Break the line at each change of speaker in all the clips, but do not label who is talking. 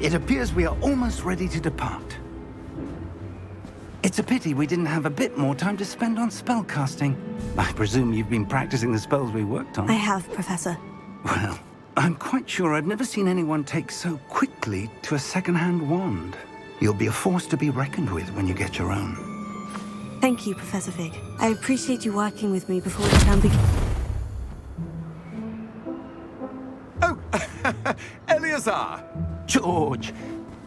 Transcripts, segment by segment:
It appears we are almost ready to depart. It's a pity we didn't have a bit more time to spend on spellcasting. I presume you've been practicing the spells we worked on.
I have, Professor.
Well, I'm quite sure I've never seen anyone take so quickly to a second-hand wand. You'll be a force to be reckoned with when you get your own.
Thank you, Professor Fig. I appreciate you working with me before the term begins.
Oh, Eleazar!
George,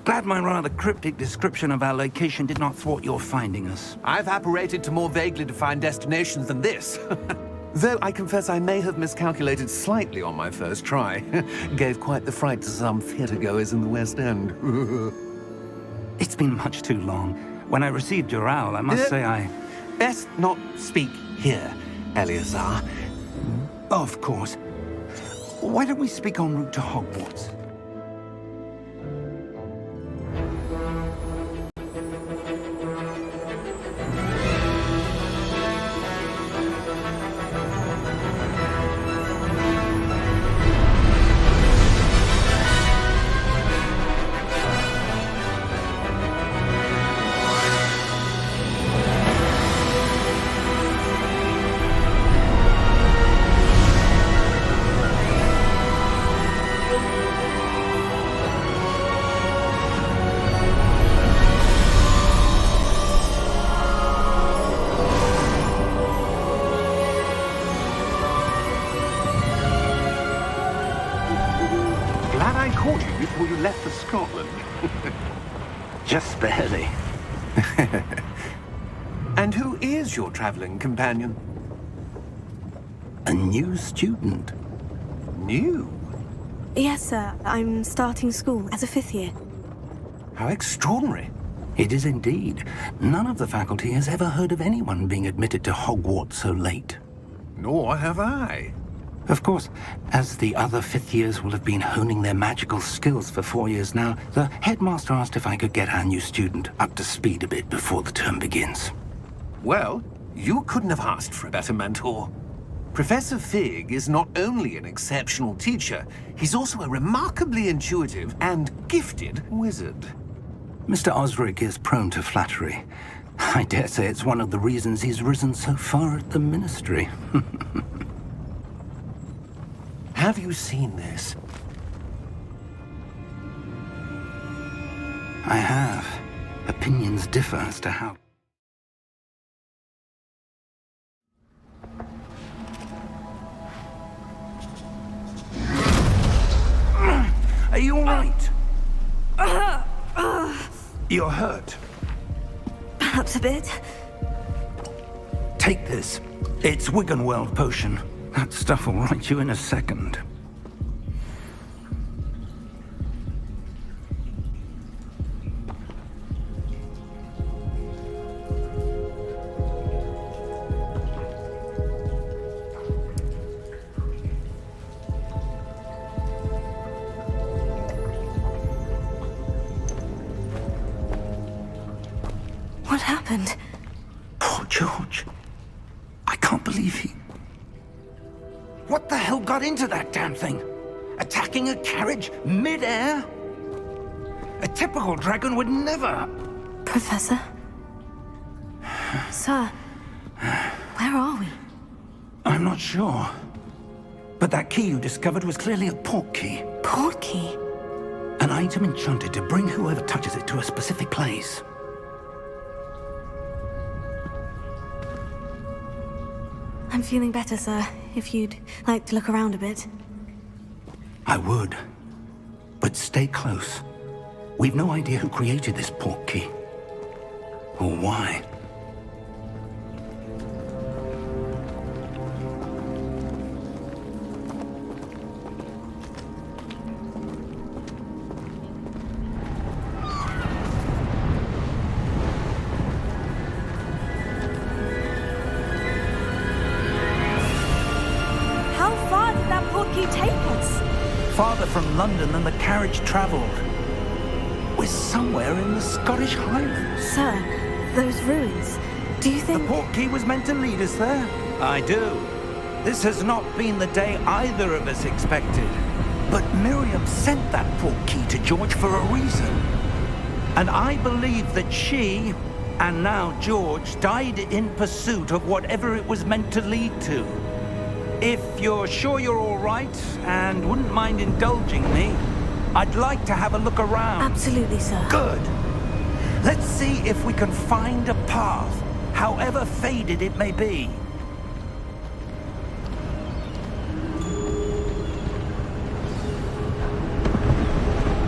glad my rather cryptic description of our location did not thwart your finding us.
I've apparated to more vaguely defined destinations than this. Though I confess I may have miscalculated slightly on my first try. Gave quite the fright to some theatergoers in the West End.
It's been much too long. When I received your owl, I must say I...
Best not speak here, Eleazar.
Of course. Why don't we speak en route to Hogwarts? Just barely.
And who is your traveling companion?
A new student.
New?
Yes, sir. I'm starting school as a 5th year.
How extraordinary.
It is indeed. None of the faculty has ever heard of anyone being admitted to Hogwarts so late.
Nor have I.
Of course, as the other 5th years will have been honing their magical skills for 4 years now, the headmaster asked if I could get our new student up to speed a bit before the term begins.
Well, you couldn't have asked for a better mentor. Professor Fig is not only an exceptional teacher, he's also a remarkably intuitive and gifted wizard.
Mr. Osric is prone to flattery. I dare say it's one of the reasons he's risen so far at the ministry.
Have you seen this?
I have. Opinions differ as to how. Are you all right? You're hurt.
Perhaps a bit.
Take this. It's Wiggenweld potion. That stuff will right you in a second.
What happened?
Poor George. I can't believe he... What the hell got into that damn thing? Attacking a carriage mid-air? A typical dragon would never...
Professor? Sir, where are we?
I'm not sure. But that key you discovered was clearly a port key.
Port key?
An item enchanted to bring whoever touches it to a specific place.
I'm feeling better, sir. If you'd like to look around a bit.
I would. But stay close. We've no idea who created this port key. Or why. Farther from London than the carriage travelled. We're somewhere in the Scottish Highlands.
Sir, those ruins. Do you think...
The port key was meant to lead us there? I do. This has not been the day either of us expected. But Miriam sent that port key to George for a reason. And I believe that she, and now George, died in pursuit of whatever it was meant to lead to. If you're sure you're all right and wouldn't mind indulging me, I'd like to have a look around.
Absolutely, sir.
Good. Let's see if we can find a path, however faded it may be.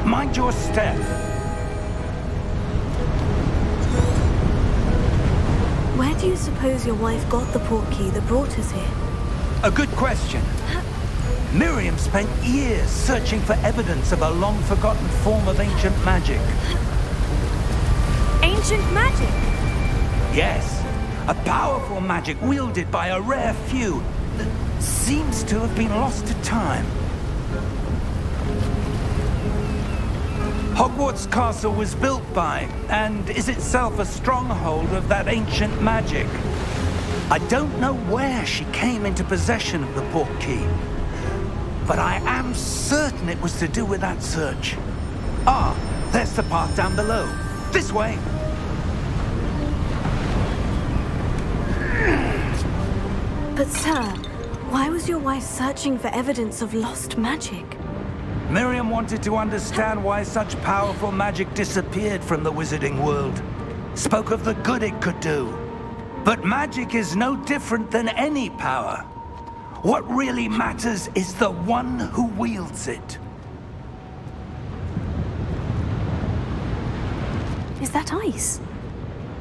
Mind your step.
Where do you suppose your wife got the port key that brought us here?
A good question. Miriam spent years searching for evidence of a long-forgotten form of ancient magic.
Ancient magic?
Yes, a powerful magic wielded by a rare few that seems to have been lost to time. Hogwarts Castle was built by, and is itself a stronghold of that ancient magic. I don't know where she came into possession of the port key, but I am certain it was to do with that search. Ah, there's the path down below. This way.
But sir, why was your wife searching for evidence of lost magic?
Miriam wanted to understand why such powerful magic disappeared from the wizarding world. Spoke of the good it could do. But magic is no different than any power. What really matters is the one who wields it.
Is that ice?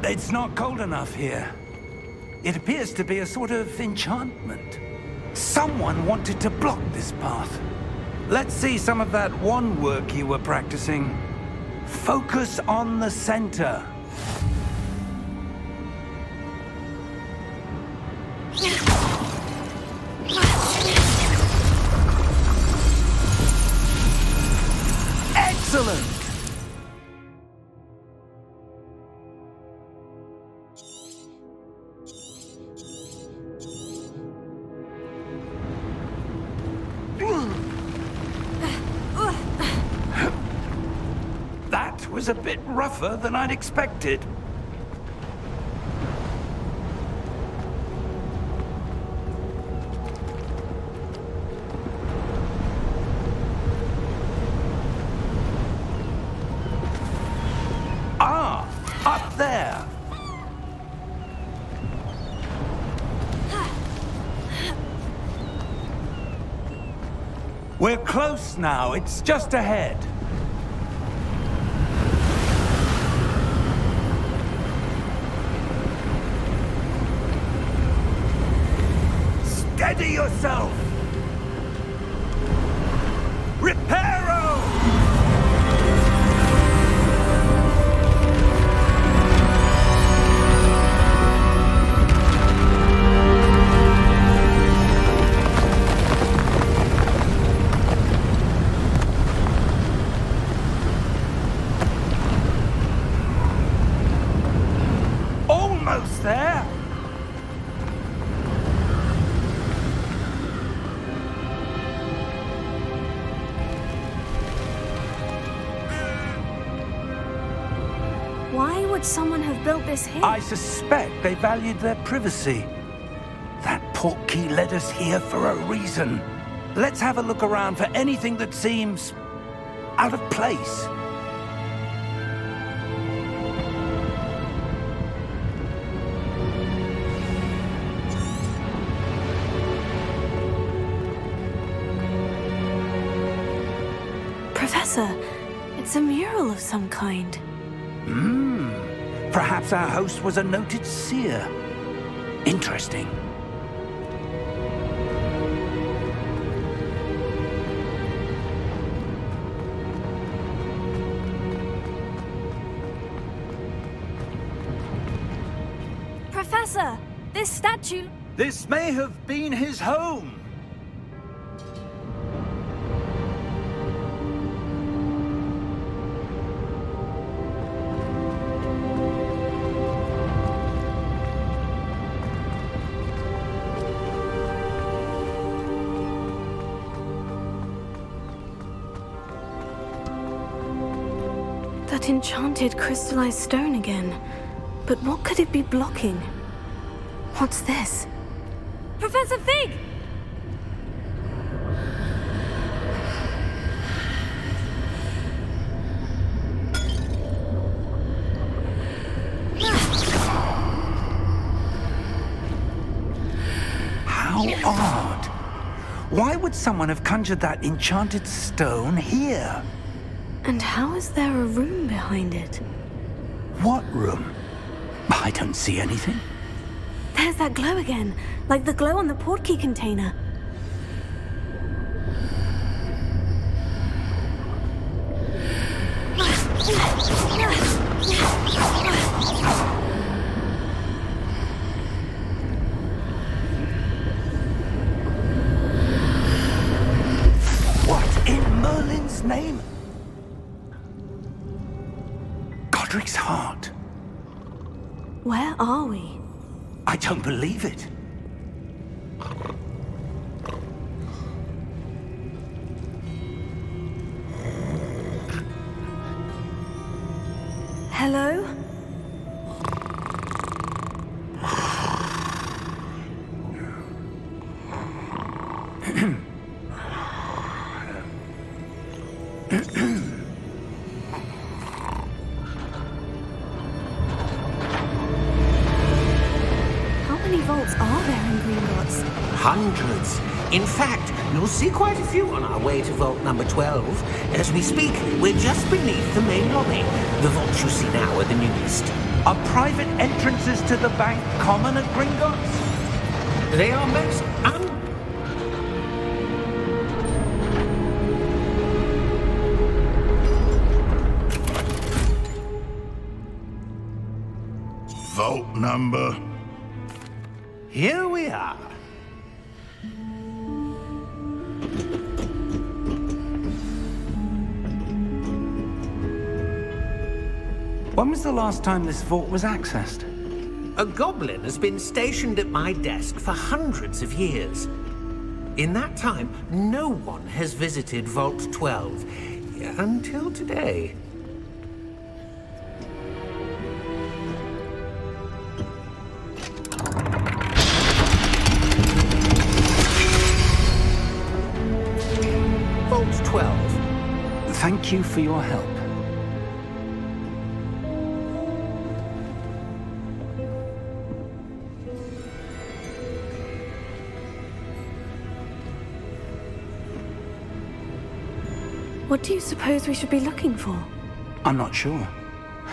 It's not cold enough here. It appears to be a sort of enchantment. Someone wanted to block this path. Let's see some of that wand work you were practicing. Focus on the center. Excellent! That was a bit rougher than I'd expected. Ah, up there. We're close now. It's just ahead. Steady yourself! Reparo! Almost there!
Why would someone have built this here?
I suspect they valued their privacy. That portkey led us here for a reason. Let's have a look around for anything that seems out of place.
Professor, it's a mural of some kind.
Perhaps our host was a noted seer. Interesting.
Professor, this statue...
This may have been his home.
That enchanted crystallized stone again. But what could it be blocking? What's this? Professor Fig!
How odd. Why would someone have conjured that enchanted stone here?
And how is there a room behind it?
What room? I don't see anything.
There's that glow again, like the glow on the portkey container.
What in Merlin's name? Godric's heart.
Where are we?
I don't believe it.
Hello?
Hundreds. In fact, You'll see quite a few on our way to vault number 12. As we speak, we're just beneath the main lobby. The vaults you see now are the newest.
Are private entrances to the bank common at Gringotts?
They are most
Vault number.
Here we are.
When was the last time this vault was accessed?
A goblin has been stationed at my desk for hundreds of years. In that time, no one has visited Vault 12 until today. Vault 12.
Thank you for your help.
What do you suppose we should be looking for?
I'm not sure.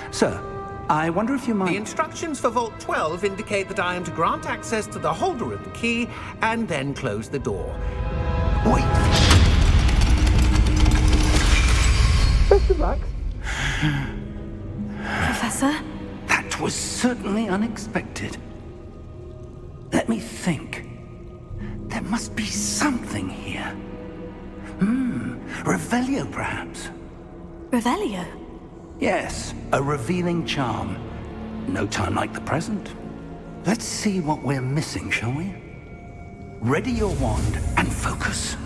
Sir, I wonder if you
The
might...
instructions for Vault 12 indicate that I am to grant access to the holder of the key and then close the door.
Wait!
Best of luck.
Professor?
That was certainly unexpected. Let me think. There must be something here. Revelio, perhaps?
Revelio?
Yes, a revealing charm. No time like the present. Let's see what we're missing, shall we? Ready your wand and focus.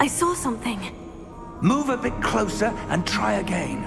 I saw something.
Move a bit closer and try again.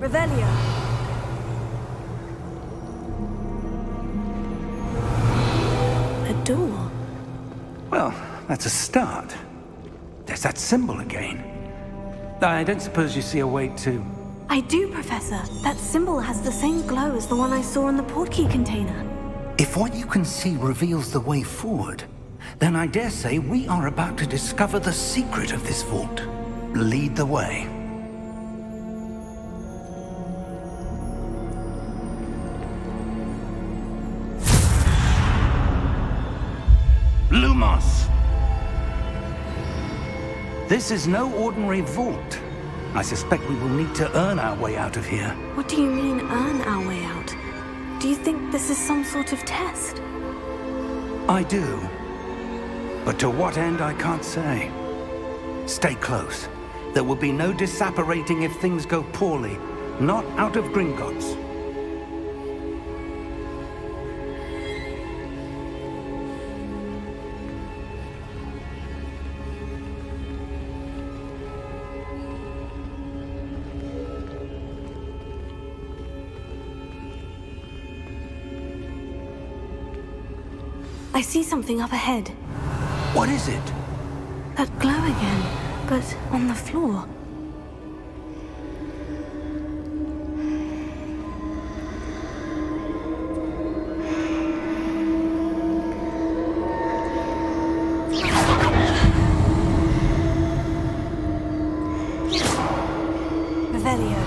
Revelio. A door.
Well, that's a start. There's that symbol again. I don't suppose you see a way to...
I do, Professor. That symbol has the same glow as the one I saw in the portkey container.
If what you can see reveals the way forward, then I dare say we are about to discover the secret of this vault. Lead the way. Lumos! This is no ordinary vault. I suspect we will need to earn our way out of here.
What do you mean, earn our way out? Do you think this is some sort of test?
I do. But to what end, I can't say. Stay close. There will be no disapparating if things go poorly. Not out of Gringotts.
I see something up ahead.
What is it?
That glow again, but on the floor. Revelio.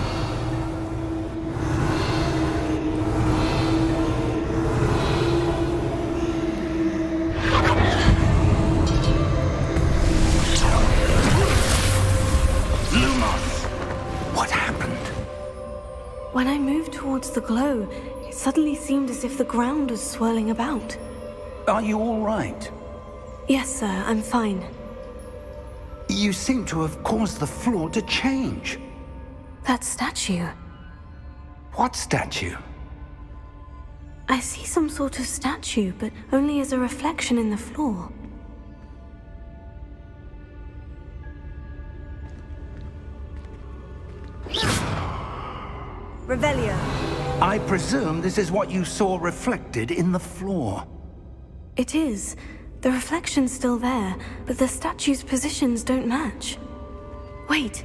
the glow, it suddenly seemed as if the ground was swirling about.
Are you all right?
Yes, sir, I'm fine.
You seem to have caused the floor to change.
That statue.
What statue?
I see some sort of statue, but only as a reflection in the floor. Revelio.
I presume this is what you saw reflected in the floor.
It is. The reflection's still there, but the statue's positions don't match. Wait.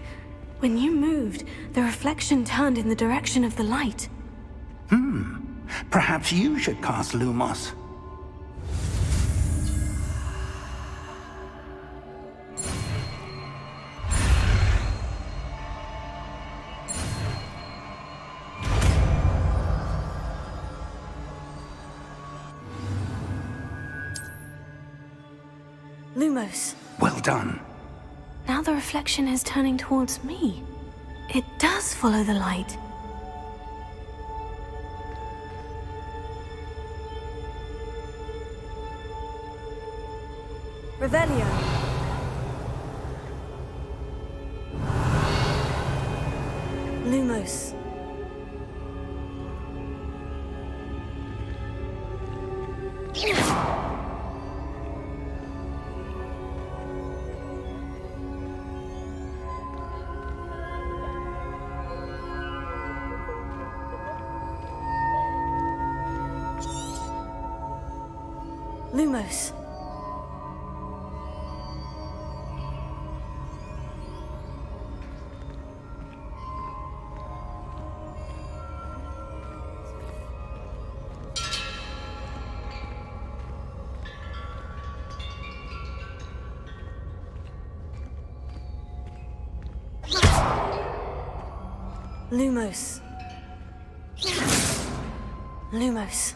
When you moved, the reflection turned in the direction of the light.
Perhaps you should cast Lumos.
Lumos.
Well done.
Now the reflection is turning towards me. It does follow the light. Revelio. Lumos. Lumos. Lumos. Lumos.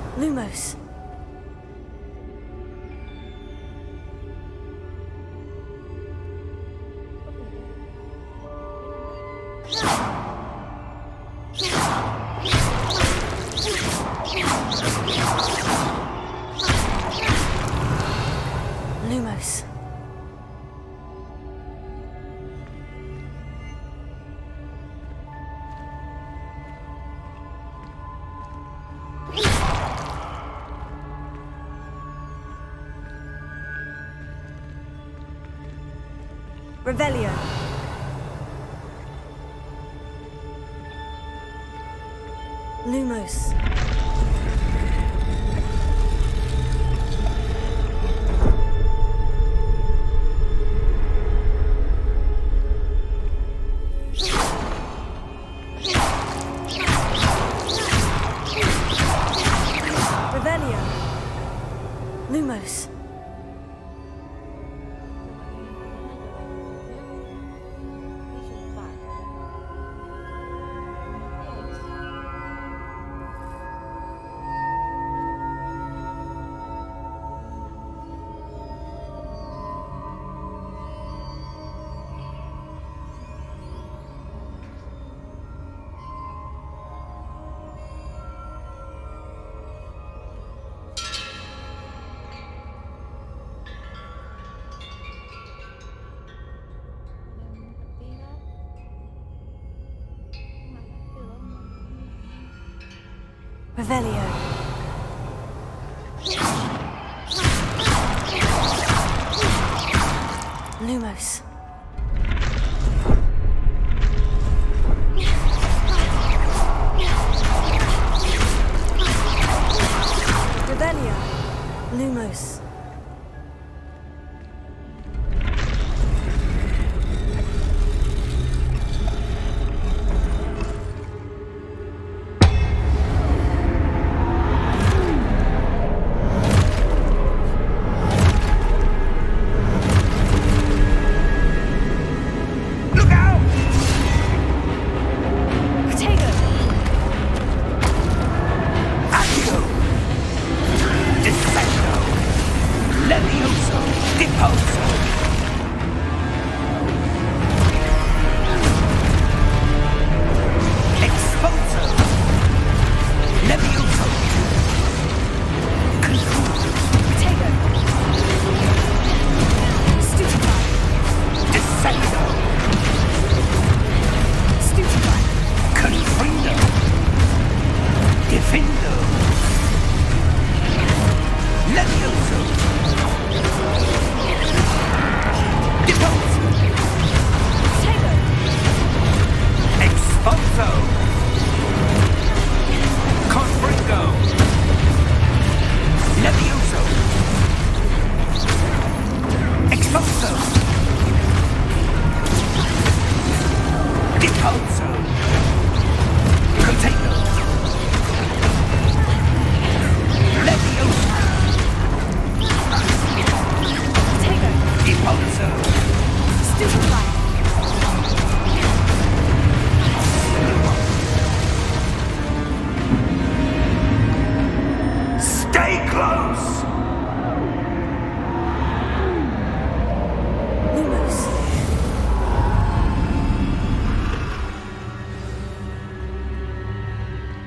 Lumos. Lumos. Revelio. Lumos. Revelio. Lumos. Revelio. Lumos. Revelio. Lumos.
Findo. Levioso. Depose.
Potato!
Expulso. Confringo. Levioso. Expulso. Depose. Potato. Levioso.
Potato!
Depose.
Stupefy!
Stay close.
Lumos.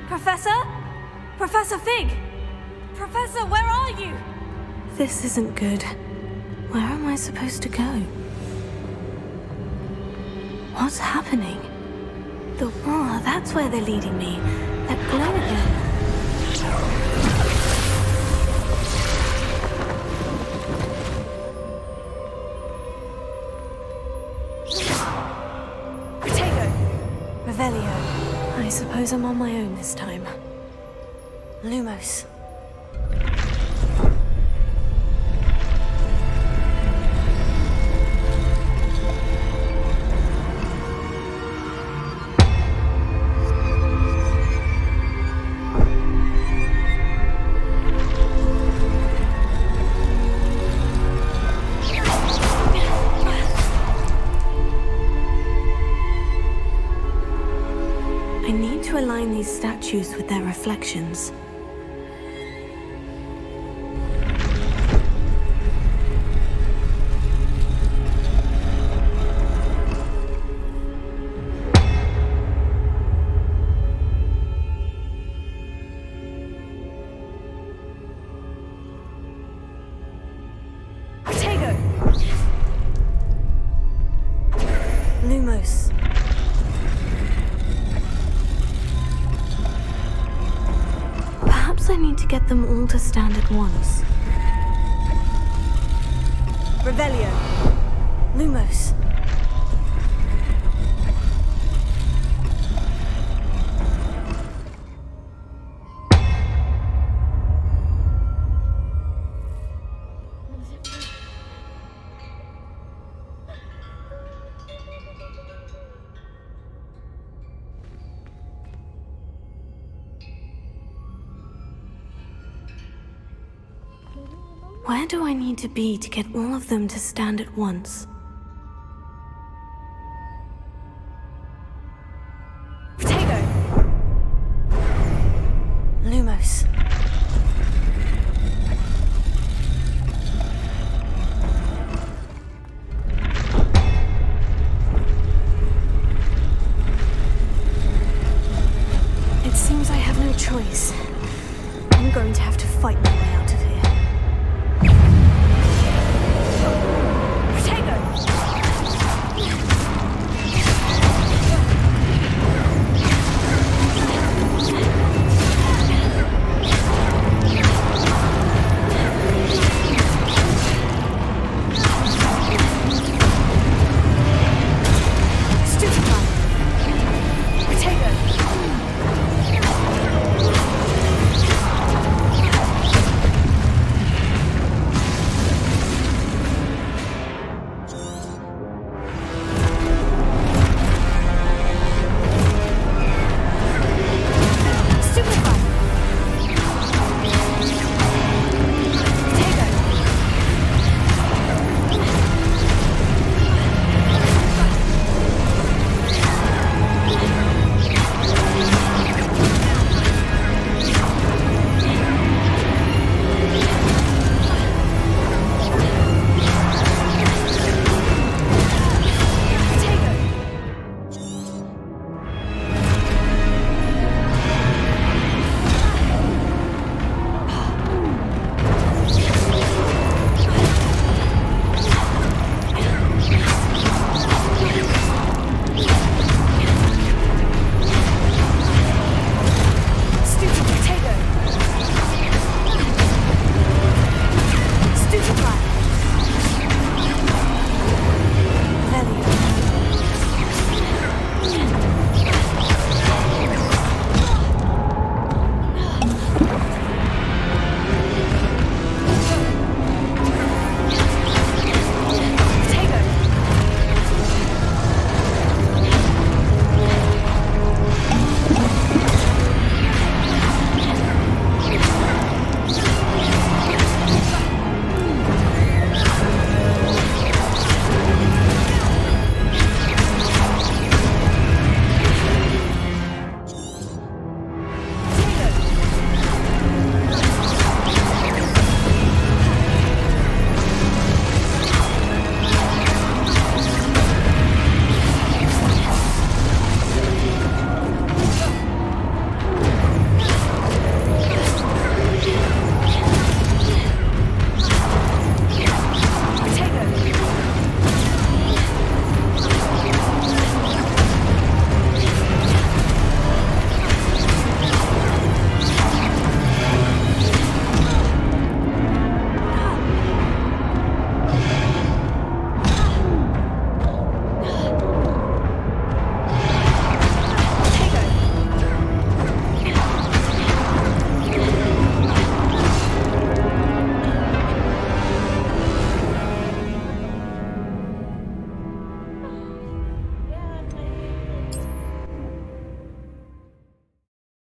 Professor? Professor Fig! Professor, where are you? This isn't good. Where am I supposed to go? What's happening? That's where they're leading me. That glow again. Potato! Revelio. I suppose I'm on my own this time. Lumos. I need to align these statues with their reflections. Potato! Lumos. Perhaps I need to get them all to stand at once. Revelio. Lumos. Where do I need to be to get all of them to stand at once? Potato! Lumos. It seems I have no choice. I'm going to have to fight my way out of here. Potato!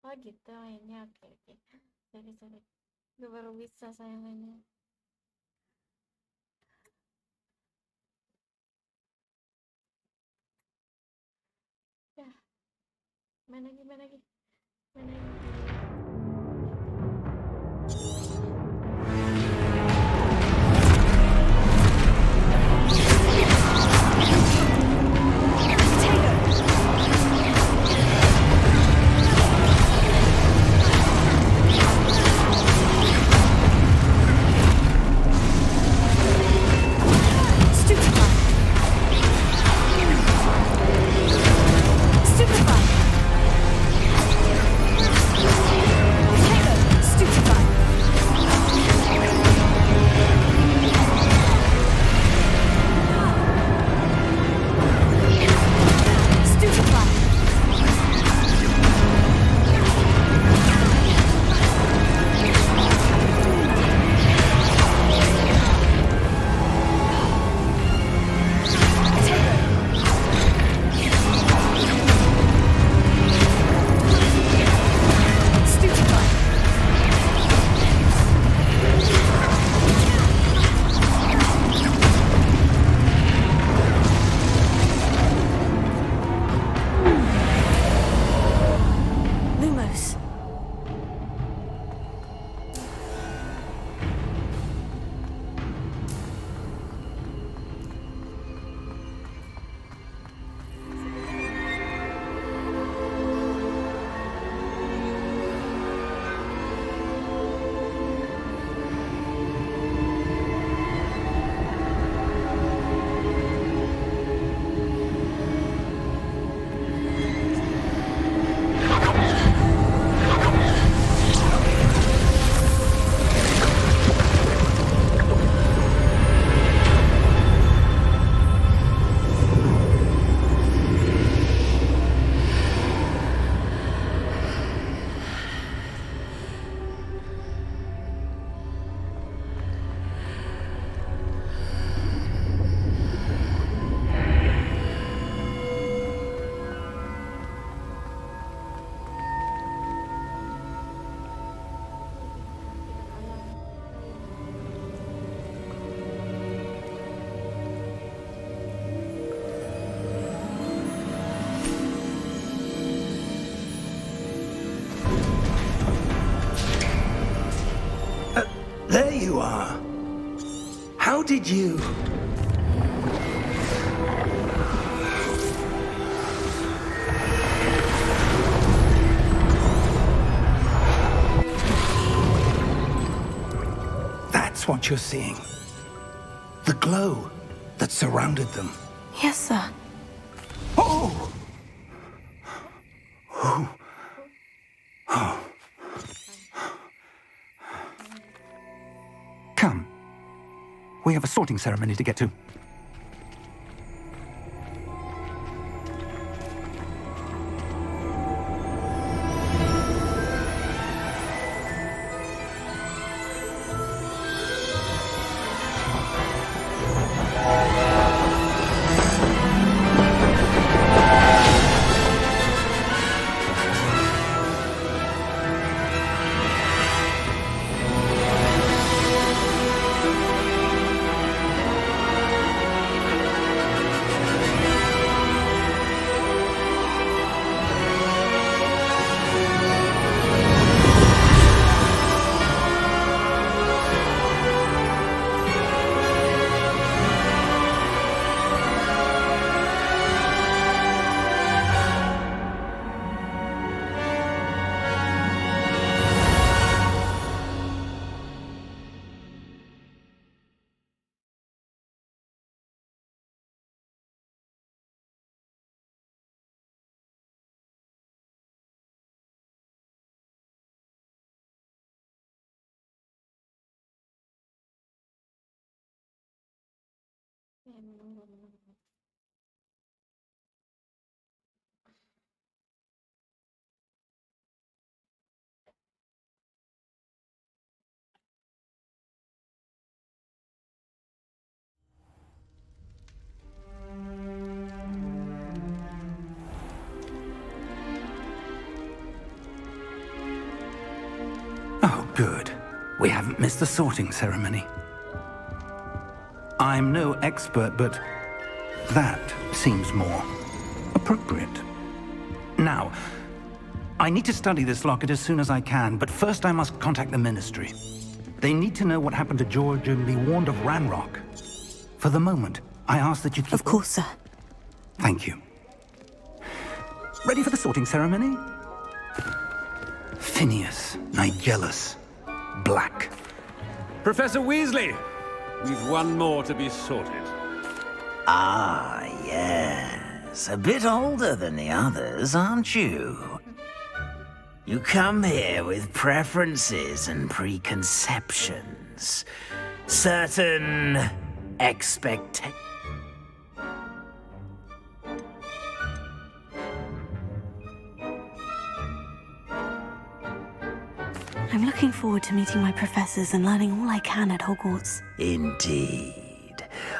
Oh gitu mainnya, oke oke. Sorry sorry. Gue baru bisa saya mainnya. Ya, main lagi main lagi main lagi.
There you are. How did you... That's what you're seeing. The glow that surrounded them.
Yes, sir.
Oh! Oh. Oh. Come. We have a sorting ceremony to get to. Good. We haven't missed the sorting ceremony. I'm no expert, but that seems more appropriate. Now, I need to study this locket as soon as I can, but first I must contact the Ministry. They need to know what happened to George and be warned of Ranrock. For the moment, I ask that you keep...
Of course, sir.
Thank you. Ready for the sorting ceremony? Phineas, Nigellus, Black.
Professor Weasley, we've one more to be sorted.
Ah, yes. A bit older than the others, aren't you? You come here with preferences and preconceptions. Certain expectations.
I'm looking forward to meeting my professors and learning all I can at Hogwarts.
Indeed.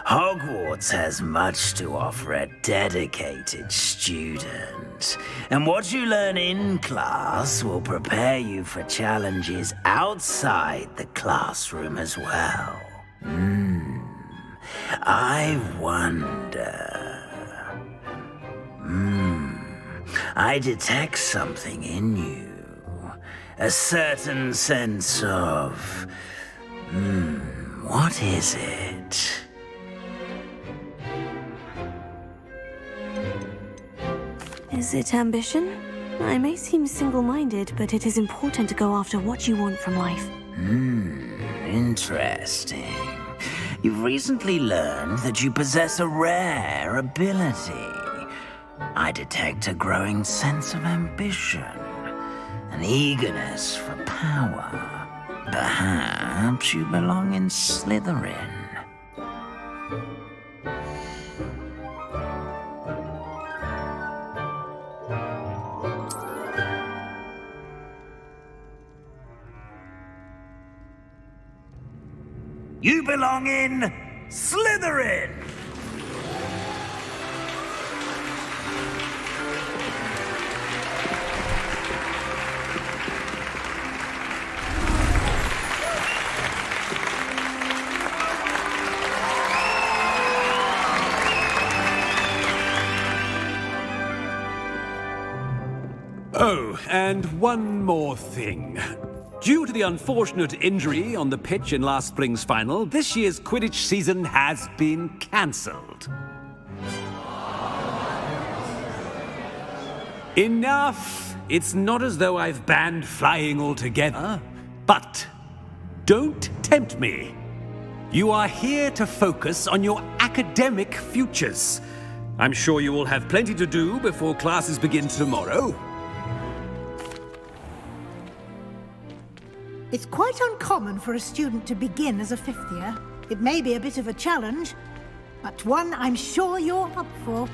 Hogwarts has much to offer a dedicated student. And what you learn in class will prepare you for challenges outside the classroom as well. I wonder... I detect something in you. A certain sense of... what is it?
Is it ambition? I may seem single-minded, but it is important to go after what you want from life.
Interesting. You've recently learned that you possess a rare ability. I detect a growing sense of ambition, an eagerness for power. Perhaps you belong in Slytherin. You belong in Slytherin!
Oh, and one more thing. Due to the unfortunate injury on the pitch in last spring's final, this year's Quidditch season has been cancelled. Enough! It's not as though I've banned flying altogether, but don't tempt me. You are here to focus on your academic futures. I'm sure you will have plenty to do before classes begin tomorrow.
It's quite uncommon for a student to begin as a fifth year. It may be a bit of a challenge, but one I'm sure you're up for.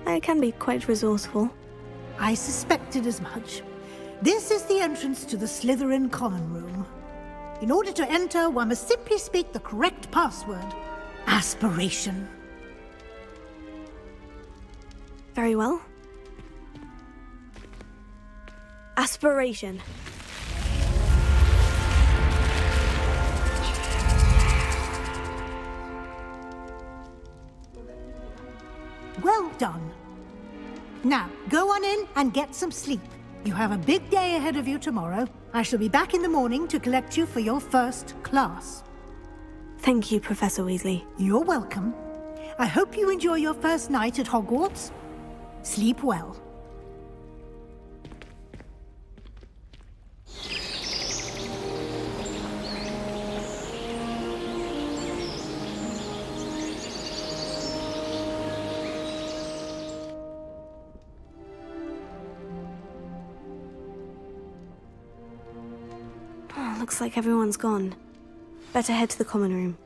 I can be quite resourceful.
I suspected as much. This is the entrance to the Slytherin Common Room. In order to enter, one must simply speak the correct password. Aspiration.
Very well. Aspiration.
Well done. Now, go on in and get some sleep. You have a big day ahead of you tomorrow. I shall be back in the morning to collect you for your first class.
Thank you, Professor Weasley.
You're welcome. I hope you enjoy your first night at Hogwarts. Sleep well.
Looks like everyone's gone. Better head to the common room.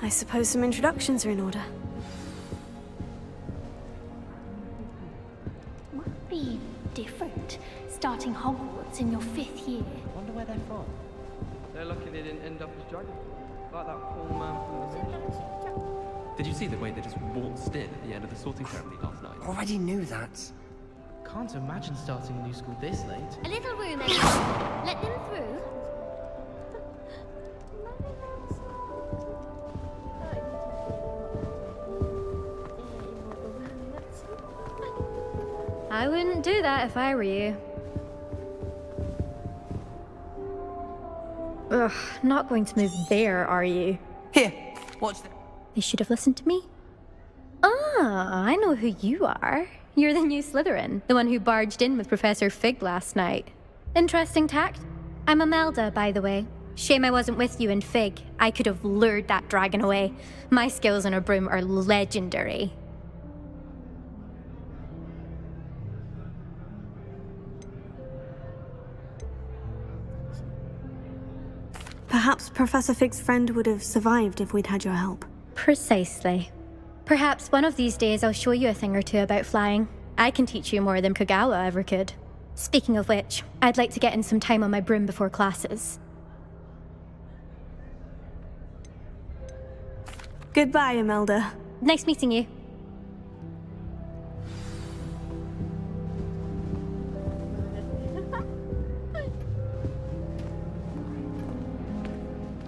I suppose some introductions are in order.
Must be
different, starting Hogwarts in your 5th year.
Wonder where they're from. They're lucky they didn't end up as dragons. Like that poor man from the village.
Did you see the way they just waltzed in at the end of the sorting ceremony last night?
Already knew that. Can't imagine starting a new school this late.
A little room, eh? Let them through.
I wouldn't do that if I were you. Ugh, not going to move there, are you?
Here, watch this.
They should have listened to me. Ah, I know who you are. You're the new Slytherin, the one who barged in with Professor Fig last night. Interesting tact. I'm Imelda, by the way. Shame I wasn't with you in Fig. I could have lured that dragon away. My skills on a broom are legendary.
Perhaps Professor Fig's friend would have survived if we'd had your help.
Precisely. Perhaps one of these days I'll show you a thing or two about flying. I can teach you more than Kagawa ever could. Speaking of which, I'd like to get in some time on my broom before classes.
Goodbye, Imelda.
Nice meeting you.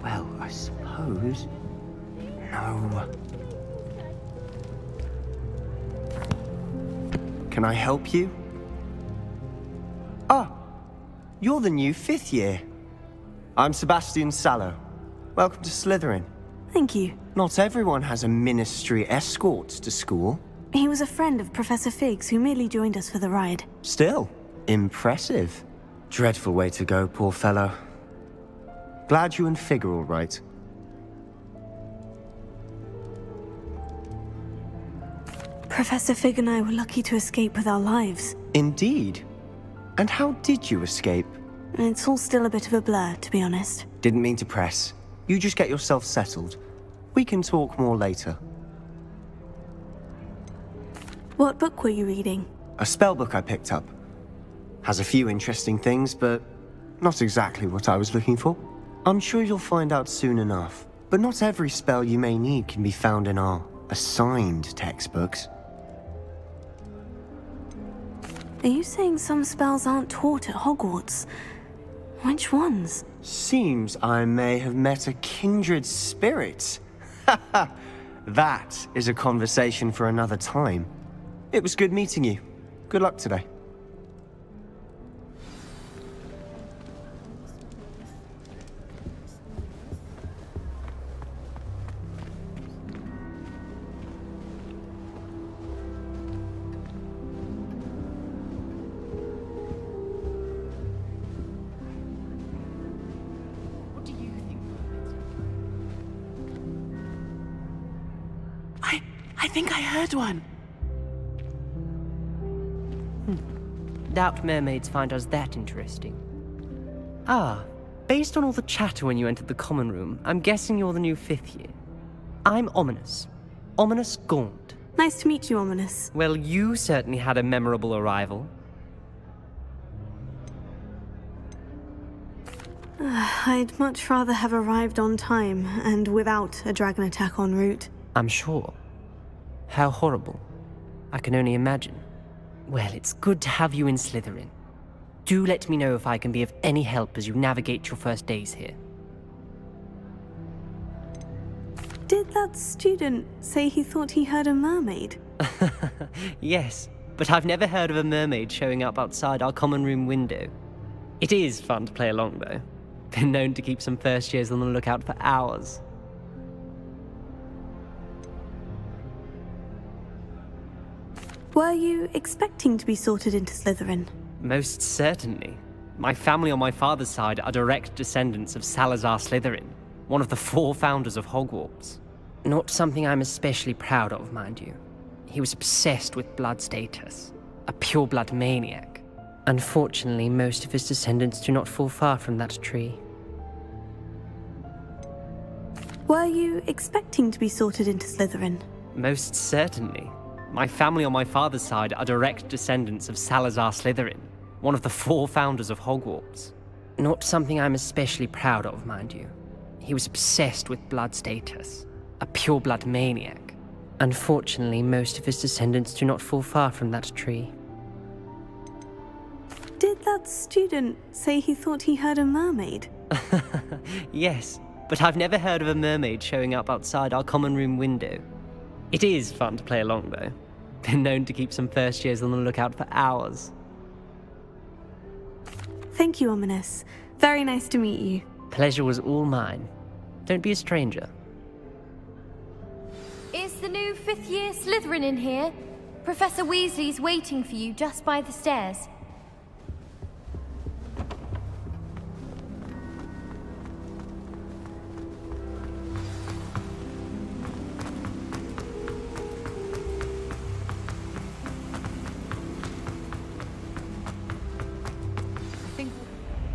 Well, I suppose... No. Can I help you? Ah, you're the new 5th year. I'm Sebastian Sallow. Welcome to Slytherin.
Thank you.
Not everyone has a ministry escort to school.
He was a friend of Professor Fig's who merely joined us for the ride.
Still, impressive. Dreadful way to go, poor fellow. Glad you and Fig are all right.
Professor Fig and I were lucky to escape with our lives.
Indeed. And how did you escape?
It's all still a bit of a blur, to be honest.
Didn't mean to press. You just get yourself settled. We can talk more later.
What book were you reading?
A spell book I picked up. Has a few interesting things, but not exactly what I was looking for. I'm sure you'll find out soon enough. But not every spell you may need can be found in our assigned textbooks.
Are you saying some spells aren't taught at Hogwarts? Which ones?
Seems I may have met a kindred spirit. That is a conversation for another time. It was good meeting you. Good luck today.
I think I heard one.
Doubt mermaids find us that interesting. Ah, based on all the chatter when you entered the common room, I'm guessing you're the new 5th year. I'm Ominous. Ominous Gaunt.
Nice to meet you, Ominous.
Well, you certainly had a memorable arrival.
I'd much rather have arrived on time and without a dragon attack en route.
I'm sure. How horrible. I can only imagine. Well, it's good to have you in Slytherin. Do let me know if I can be of any help as you navigate your first days here.
Did that student say he thought he heard a mermaid?
Yes, but I've never heard of a mermaid showing up outside our common room window. It is fun to play along, though. Been known to keep some first years on the lookout for hours.
Were you expecting to be sorted into Slytherin?
Most certainly. My family on my father's side are direct descendants of Salazar Slytherin, one of the 4 founders of Hogwarts. Not something I'm especially proud of, mind you. He was obsessed with blood status, a pure-blood maniac. Unfortunately, most of his descendants do not fall far from that tree.
Were you expecting to be sorted into Slytherin?
Most certainly. My family on my father's side are direct descendants of Salazar Slytherin, one of the 4 founders of Hogwarts. Not something I'm especially proud of, mind you. He was obsessed with blood status, a pure-blood maniac. Unfortunately, most of his descendants do not fall far from that tree.
Did that student say he thought he heard a mermaid?
Yes, but I've never heard of a mermaid showing up outside our common room window. It is fun to play along, though. Been known to keep some first years on the lookout for hours.
Thank you, Ominous. Very nice to meet you.
Pleasure was all mine. Don't be a stranger.
Is the new 5th year Slytherin in here? Professor Weasley's waiting for you just by the stairs.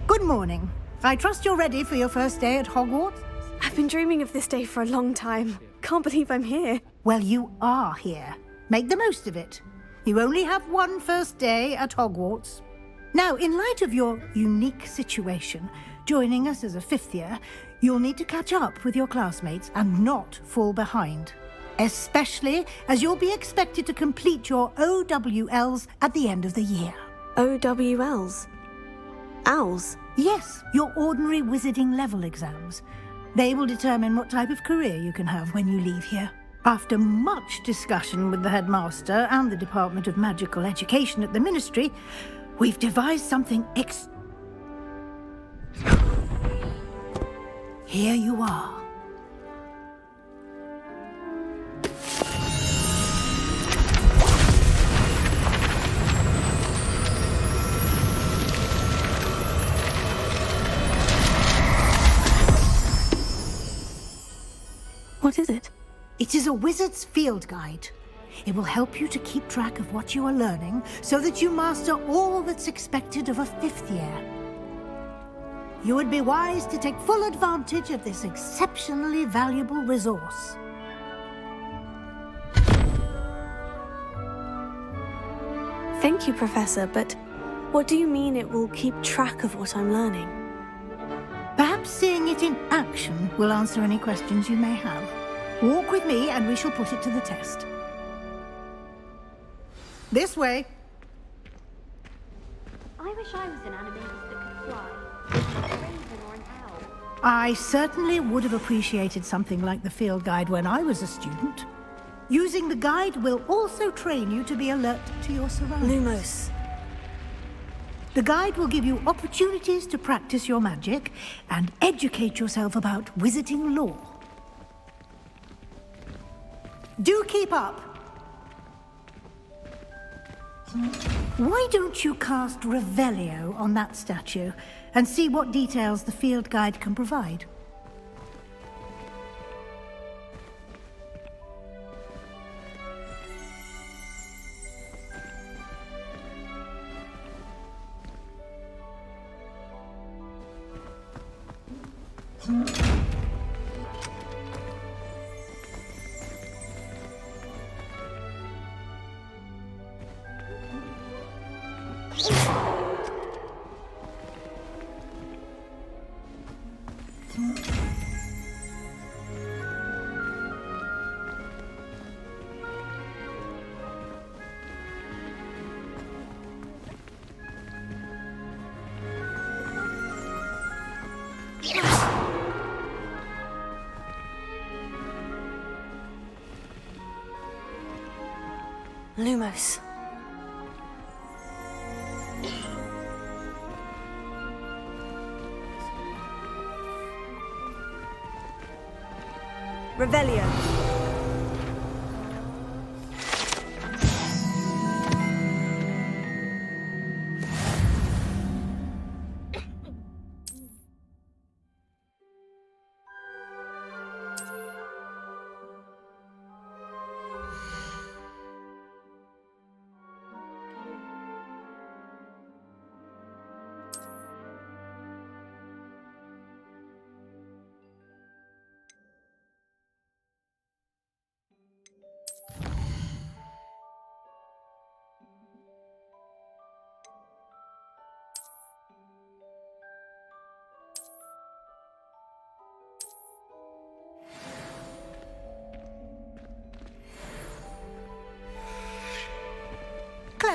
Good morning. I trust you're ready for your first day at Hogwarts?
I've been dreaming of this day for a long time. Can't believe I'm here.
Well, you are here. Make the most of it. You only have one first day at Hogwarts. Now, in light of your unique situation, joining us as a 5th year, you'll need to catch up with your classmates and not fall behind. Especially as you'll be expected to complete your OWLs at the end of the year.
OWLs? Owls?
Yes, your ordinary wizarding level exams. They will determine what type of career you can have when you leave here. After much discussion with the headmaster and the Department of Magical Education at the Ministry, we've devised something Here you are.
What is it?
It is a wizard's field guide. It will help you to keep track of what you are learning so that you master all that's expected of a 5th year. You would be wise to take full advantage of this exceptionally valuable resource.
Thank you, Professor, but what do you mean it will keep track of what I'm learning?
Perhaps seeing it in action will answer any questions you may have. Walk with me and we shall put it to the test. This way.
I wish I was an animagus that could fly. A raven or an owl.
I certainly would have appreciated something like the field guide when I was a student. Using the guide will also train you to be alert to your surroundings.
Lumos.
The guide will give you opportunities to practice your magic and educate yourself about wizarding lore. Do keep up! Why don't you cast Revelio on that statue and see what details the field guide can provide?
Lumos. Revelio.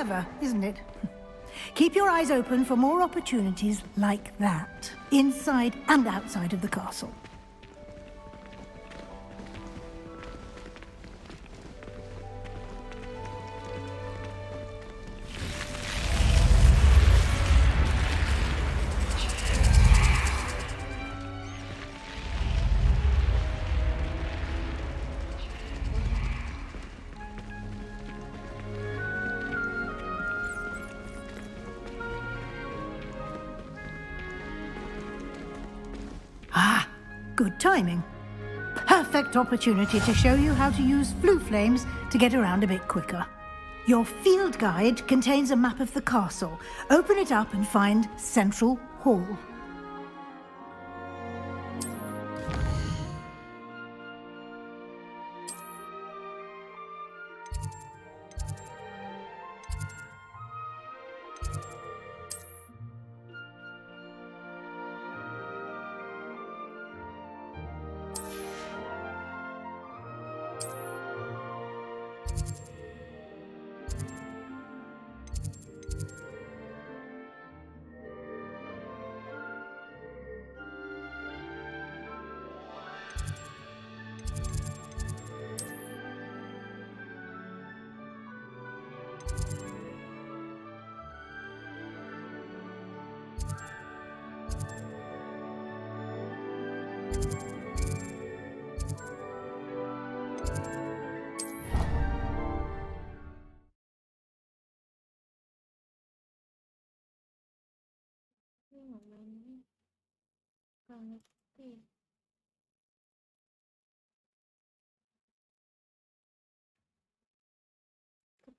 clever, isn't it? Keep your eyes open for more opportunities like that, inside and outside of the castle. Good timing. Perfect opportunity to show you how to use flue flames to get around a bit quicker. Your field guide contains a map of the castle. Open it up and find Central Hall.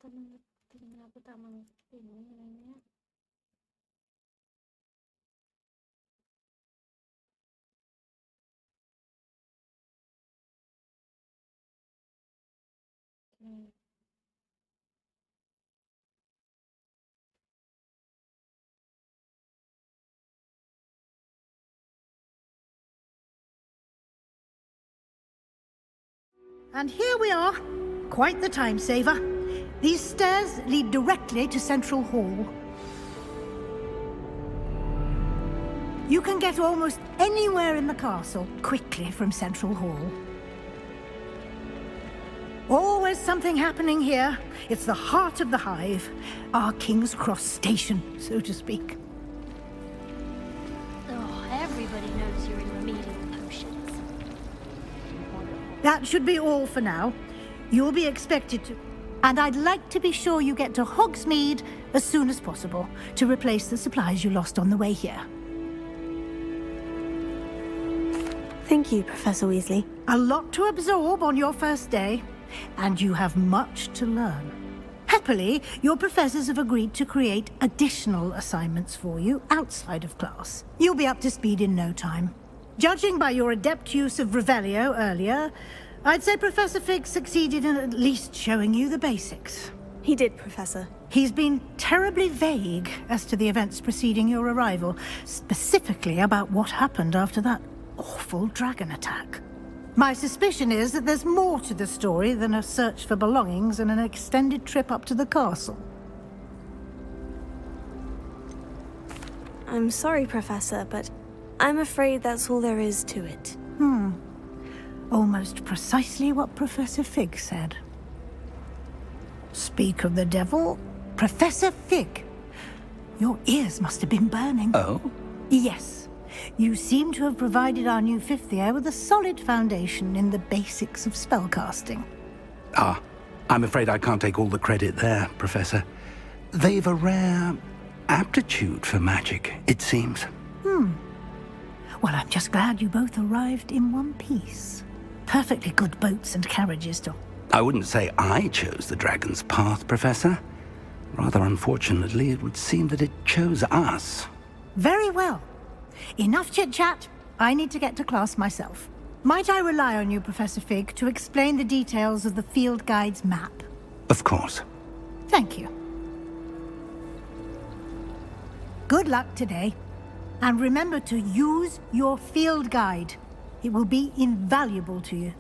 Kata mengerti, aku tak mengerti nilainya.
And here we are. Quite the time saver. These stairs lead directly to Central Hall. You can get almost anywhere in the castle quickly from Central Hall. Always something happening here. It's the heart of the hive. Our King's Cross station, so to speak.
Oh, everybody knows you're in remedial potions.
That should be all for now. You'll be expected to... And I'd like to be sure you get to Hogsmeade as soon as possible to replace the supplies you lost on the way here.
Thank you, Professor Weasley.
A lot to absorb on your first day, and you have much to learn. Happily, your professors have agreed to create additional assignments for you outside of class. You'll be up to speed in no time. Judging by your adept use of Revelio earlier, I'd say Professor Fig succeeded in at least showing you the basics.
He did, Professor.
He's been terribly vague as to the events preceding your arrival, specifically about what happened after that awful dragon attack. My suspicion is that there's more to the story than a search for belongings and an extended trip up to the castle.
I'm sorry, Professor, but I'm afraid that's all there is to it.
Almost precisely what Professor Fig said. Speak of the devil, Professor Fig. Your ears must have been burning.
Oh?
Yes. You seem to have provided our new fifth year with a solid foundation in the basics of spellcasting.
Ah, I'm afraid I can't take all the credit there, Professor. They've a rare aptitude for magic, it seems.
Well, I'm just glad you both arrived in one piece. Perfectly good boats and carriages to...
I wouldn't say I chose the dragon's path, Professor. Rather unfortunately, it would seem that it chose us.
Very well. Enough chit-chat. I need to get to class myself. Might I rely on you, Professor Fig, to explain the details of the field guide's map?
Of course.
Thank you. Good luck today. And remember to use your field guide. It will be invaluable to you.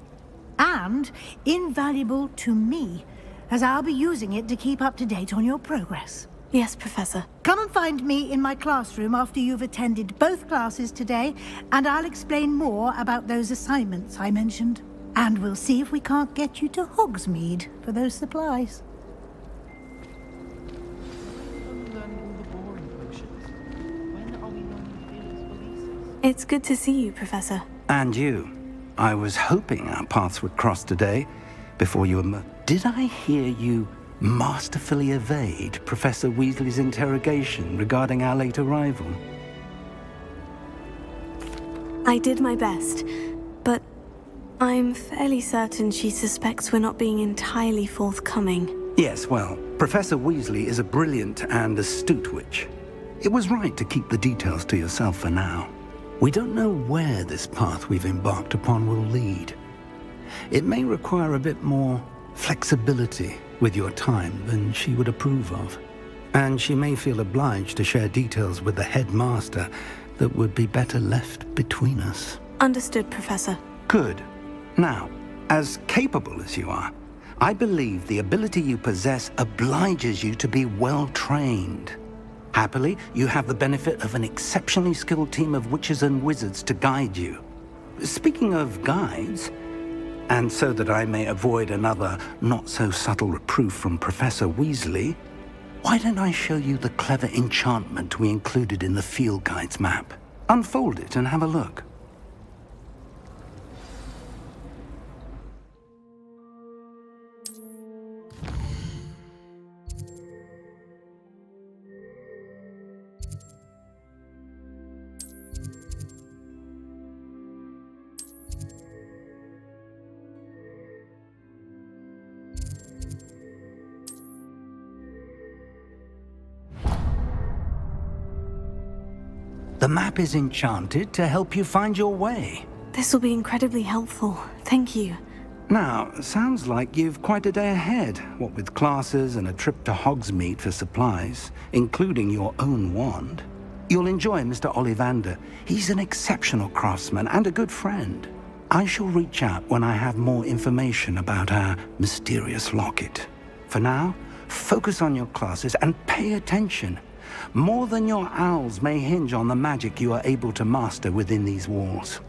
And invaluable to me, as I'll be using it to keep up to date on your progress.
Yes, Professor.
Come and find me in my classroom after you've attended both classes today, and I'll explain more about those assignments I mentioned. And we'll see if we can't get you to Hogsmeade for those supplies.
It's good to see you, Professor.
And you. I was hoping our paths would cross today before you emerged. Did I hear you masterfully evade Professor Weasley's interrogation regarding our late arrival?
I did my best, but I'm fairly certain she suspects we're not being entirely forthcoming.
Yes, well, Professor Weasley is a brilliant and astute witch. It was right to keep the details to yourself for now. We don't know where this path we've embarked upon will lead. It may require a bit more flexibility with your time than she would approve of. And she may feel obliged to share details with the headmaster that would be better left between us.
Understood, Professor.
Good. Now, as capable as you are, I believe the ability you possess obliges you to be well trained. Happily, you have the benefit of an exceptionally skilled team of witches and wizards to guide you. Speaking of guides, and so that I may avoid another not-so-subtle reproof from Professor Weasley, why don't I show you the clever enchantment we included in the field guide's map? Unfold it and have a look. The map is enchanted to help you find your way.
This will be incredibly helpful. Thank you.
Now, sounds like you've quite a day ahead, what with classes and a trip to Hogsmeade for supplies, including your own wand. You'll enjoy Mr. Ollivander. He's an exceptional craftsman and a good friend. I shall reach out when I have more information about our mysterious locket. For now, focus on your classes and pay attention. More than your owls may hinge on the magic you are able to master within these walls.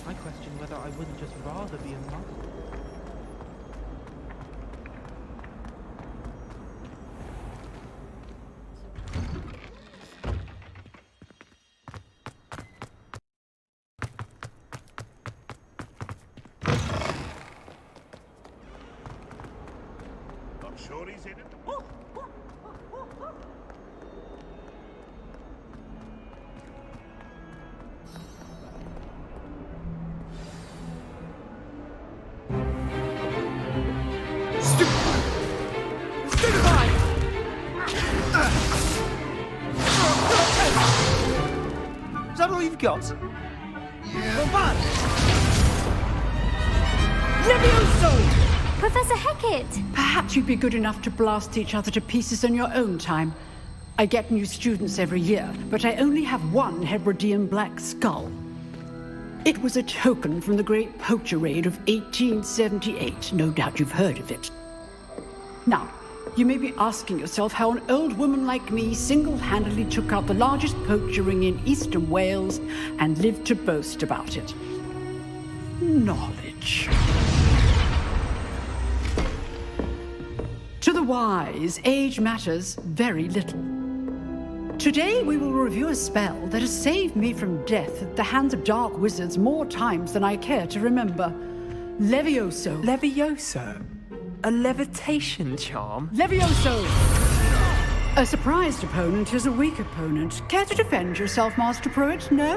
I question whether I wouldn't just rather be a monk.
Sure he's in it.
Is that all you've got?
Yeah.
Levioso!
Professor Hecat!
Perhaps you'd be good enough to blast each other to pieces in your own time. I get new students every year, but I only have one Hebridean black skull. It was a token from the Great Poacher Raid of 1878. No doubt you've heard of it. Now, you may be asking yourself how an old woman like me single-handedly took out the largest poacher ring in eastern Wales and lived to boast about it. Knowledge. To the wise, age matters very little. Today we will review a spell that has saved me from death at the hands of dark wizards more times than I care to remember. Levioso.
Levioso? A levitation charm?
Levioso! A surprised opponent is a weak opponent. Care to defend yourself, Master Pruitt? No?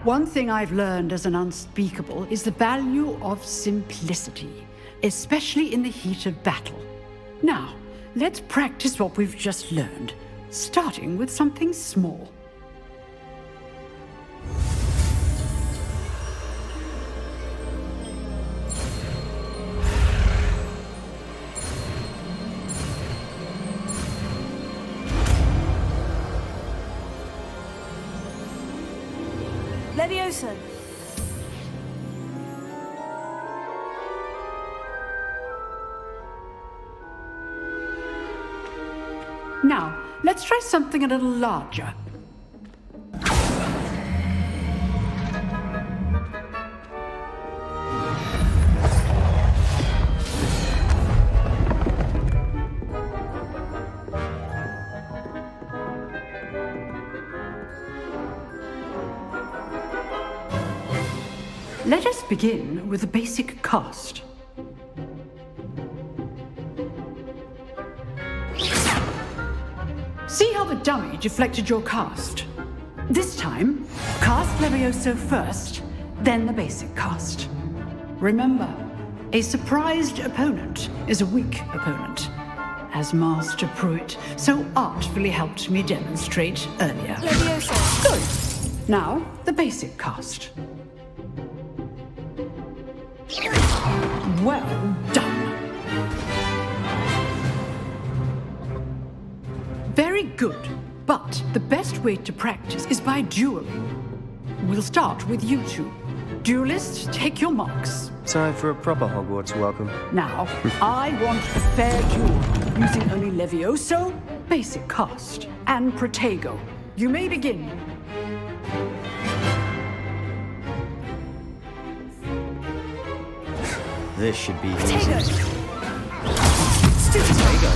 One thing I've learned as an unspeakable is the value of simplicity, especially in the heat of battle. Now, let's practice what we've just learned, starting with something small.
Levioso!
Now, let's try something a little larger. Let us begin with the basic cast. See how the dummy deflected your cast? This time, cast Levioso first, then the basic cast. Remember, a surprised opponent is a weak opponent, as Master Pruitt so artfully helped me demonstrate earlier.
Levioso!
Good. Now, the basic cast. Well done. Very good, but the best way to practice is by dueling. We'll start with you two. Duelists, take your marks.
Time for a proper Hogwarts welcome.
Now, I want a fair duel, using only Levioso, basic cast, and Protego. You may begin.
This should be easy.
Protego!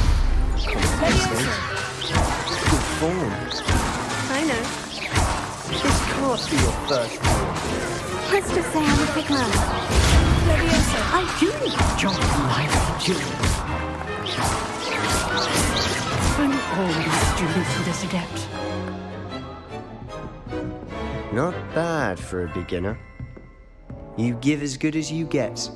Good form.
I know.
This can't be your first duel.
Let's just say I'm a big man. Levioso!
I do enjoy live duels. I'm always students for this adept.
Not bad for a beginner. You give as good as you get.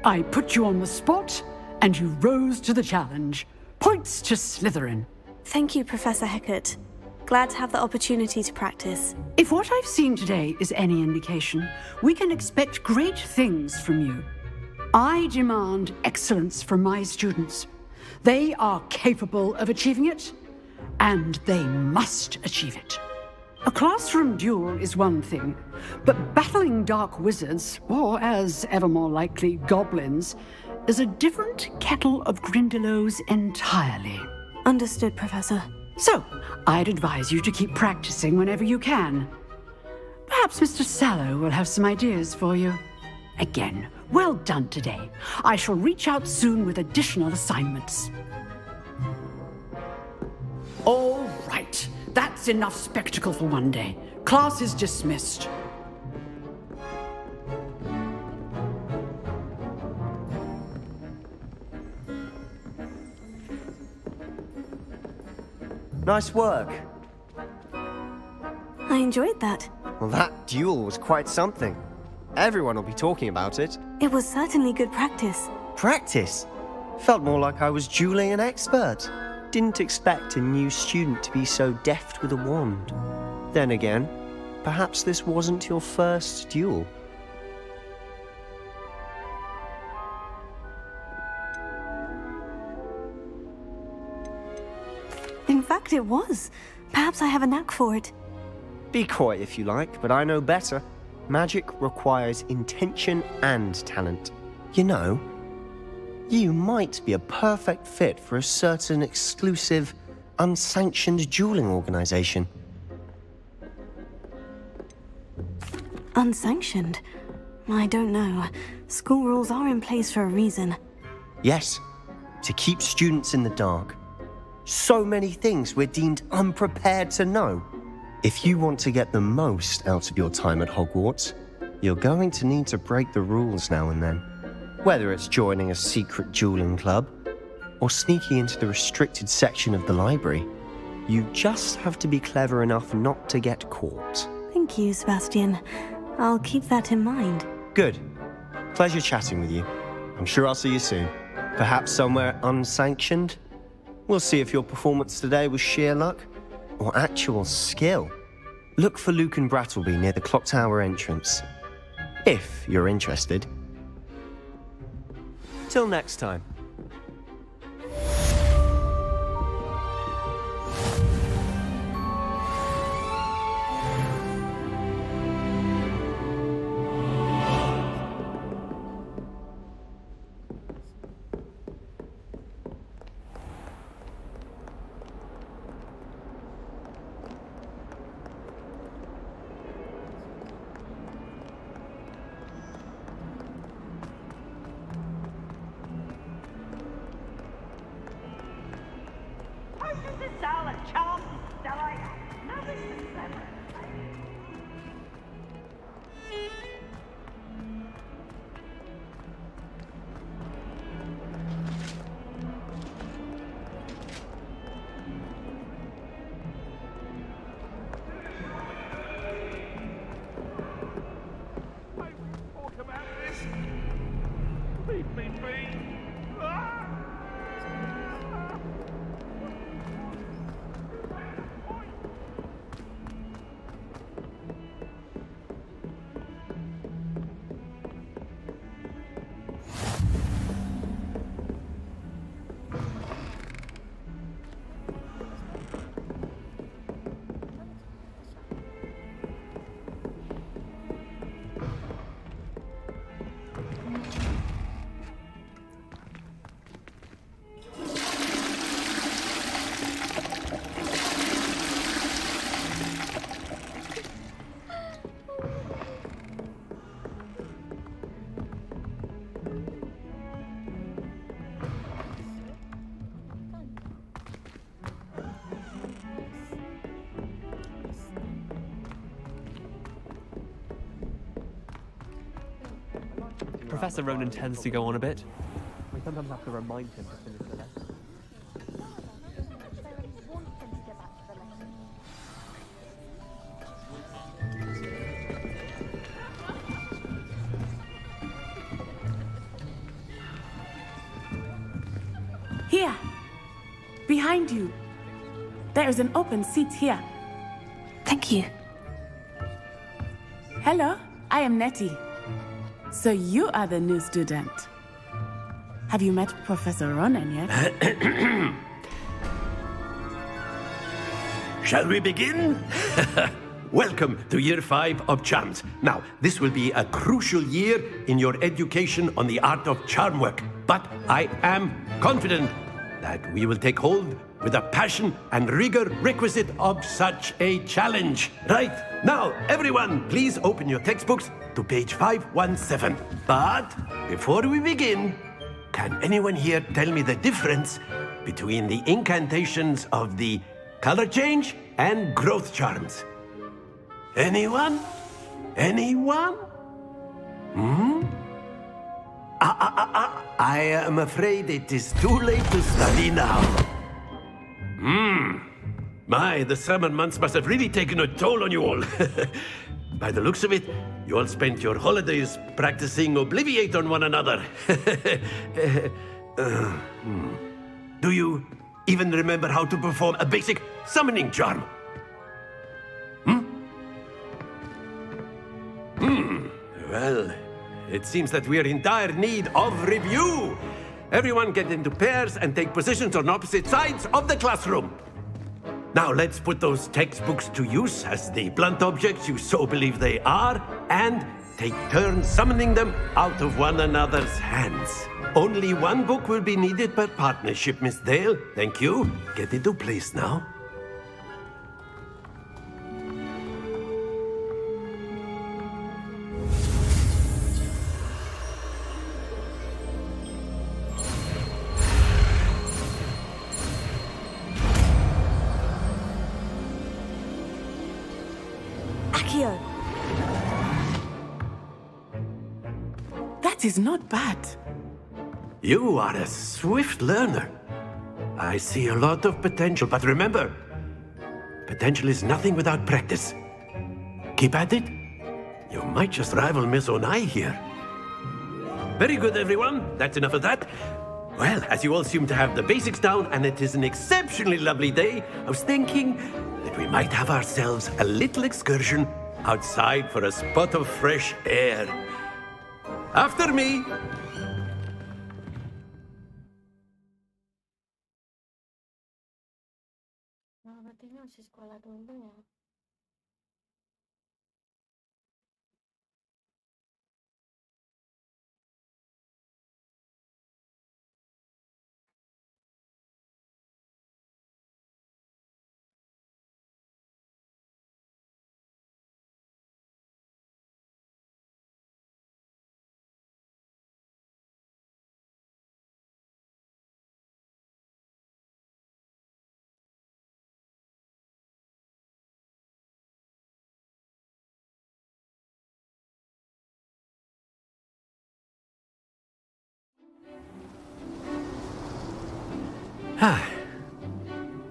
I put you on the spot, and you rose to the challenge. Points to Slytherin.
Thank you, Professor Hecat. Glad to have the opportunity to practice.
If what I've seen today is any indication, we can expect great things from you. I demand excellence from my students. They are capable of achieving it, and they must achieve it. A classroom duel is one thing, but battling dark wizards, or as ever more likely, goblins, is a different kettle of Grindylows entirely.
Understood, Professor.
So, I'd advise you to keep practicing whenever you can. Perhaps Mr. Sallow will have some ideas for you. Again, well done today. I shall reach out soon with additional assignments. All right. That's enough spectacle for one day. Class is dismissed.
Nice work.
I enjoyed that.
Well, that duel was quite something. Everyone will be talking about it.
It was certainly good practice.
Practice? Felt more like I was dueling an expert. Didn't expect a new student to be so deft with a wand. Then again, perhaps this wasn't your first duel.
In fact, it was. Perhaps I have a knack for it.
Be coy if you like, but I know better. Magic requires intention and talent. You know, you might be a perfect fit for a certain exclusive, unsanctioned dueling organization.
Unsanctioned? I don't know. School rules are in place for a reason.
Yes, to keep students in the dark. So many things we're deemed unprepared to know. If you want to get the most out of your time at Hogwarts, you're going to need to break the rules now and then. Whether it's joining a secret dueling club or sneaking into the restricted section of the library, you just have to be clever enough not to get caught.
Thank you, Sebastian. I'll keep that in mind.
Good. Pleasure chatting with you. I'm sure I'll see you soon. Perhaps somewhere unsanctioned? We'll see if your performance today was sheer luck or actual skill. Look for Luke and Brattleby near the clock tower entrance, if you're interested. Till next time.
Professor Ronan tends to go on a bit. We sometimes have to remind him to finish the lesson.
Here! Behind you! There is an open seat here.
Thank you.
Hello, I am Nettie. So you are the new student. Have you met Professor Ronan yet?
Shall we begin? Welcome to Year 5 of Charms. Now, this will be a crucial year in your education on the art of charm work. But I am confident that we will take hold with the passion and rigor requisite of such a challenge. Right, now, everyone, please open your textbooks to page 517. But before we begin, can anyone here tell me the difference between the incantations of the color change and growth charms? Anyone? Anyone? I am afraid it is too late to study now. My, the summer months must have really taken a toll on you all. By the looks of it, you all spent your holidays practicing Obliviate on one another. Do you even remember how to perform a basic summoning charm? Well, it seems that we are in dire need of review. Everyone get into pairs and take positions on opposite sides of the classroom. Now let's put those textbooks to use as the blunt objects you so believe they are, and take turns summoning them out of one another's hands. Only one book will be needed per partnership, Miss Dale. Thank you. Get into place now.
That is not bad.
You are a swift learner. I see a lot of potential, but remember, potential is nothing without practice. Keep at it. You might just rival Miss Onai here. Very good, everyone. That's enough of that. Well, as you all seem to have the basics down, and it is an exceptionally lovely day, I was thinking that we might have ourselves a little excursion outside for a spot of fresh air. After me!
Nah, berarti masih sekolah dulu ya.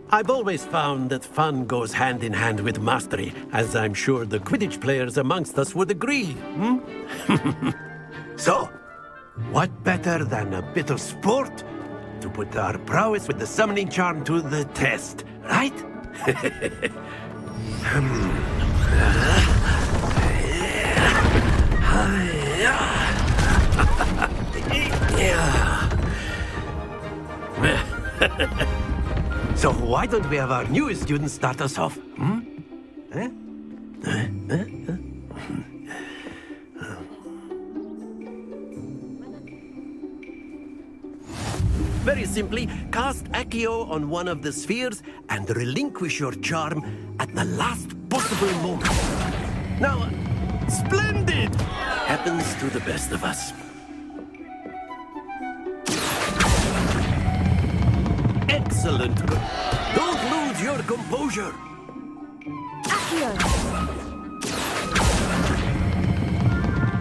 I've always found that fun goes hand in hand with mastery, as I'm sure the Quidditch players amongst us would agree. So, what better than a bit of sport to put our prowess with the summoning charm to the test, right? So why don't we have our newest student start us off? Very simply, cast Accio on one of the spheres and relinquish your charm at the last possible moment. Now, splendid! Happens to the best of us. Excellent. Don't lose your composure.
Accio!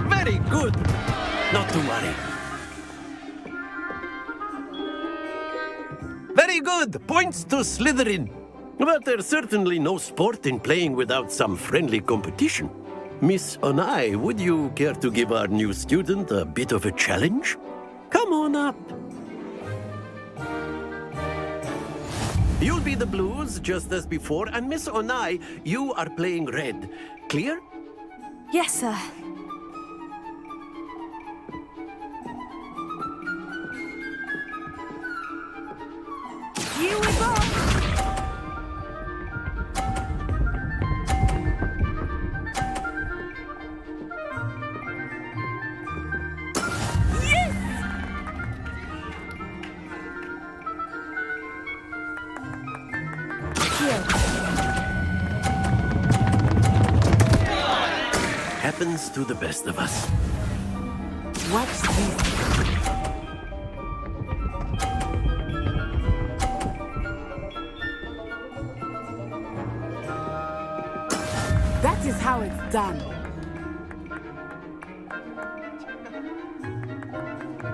Very good. Not to worry. Very good! Points to Slytherin. But there's certainly no sport in playing without some friendly competition. Miss Onai, would you care to give our new student a bit of a challenge? Come on up. You'll be the blues, just as before, and Miss Onai, you are playing red. Clear?
Yes, sir.
Here we go!
Happens to the best of us.
What's this? That is how it's done.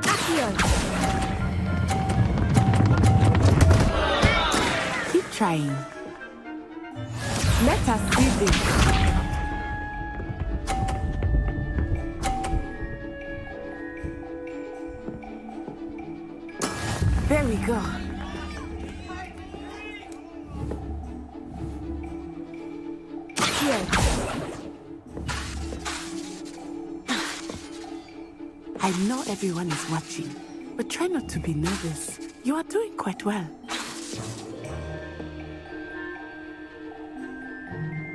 Accio!
Keep trying. Let us see this. There we go.
Here.
I know everyone is watching, but try not to be nervous. You are doing quite well.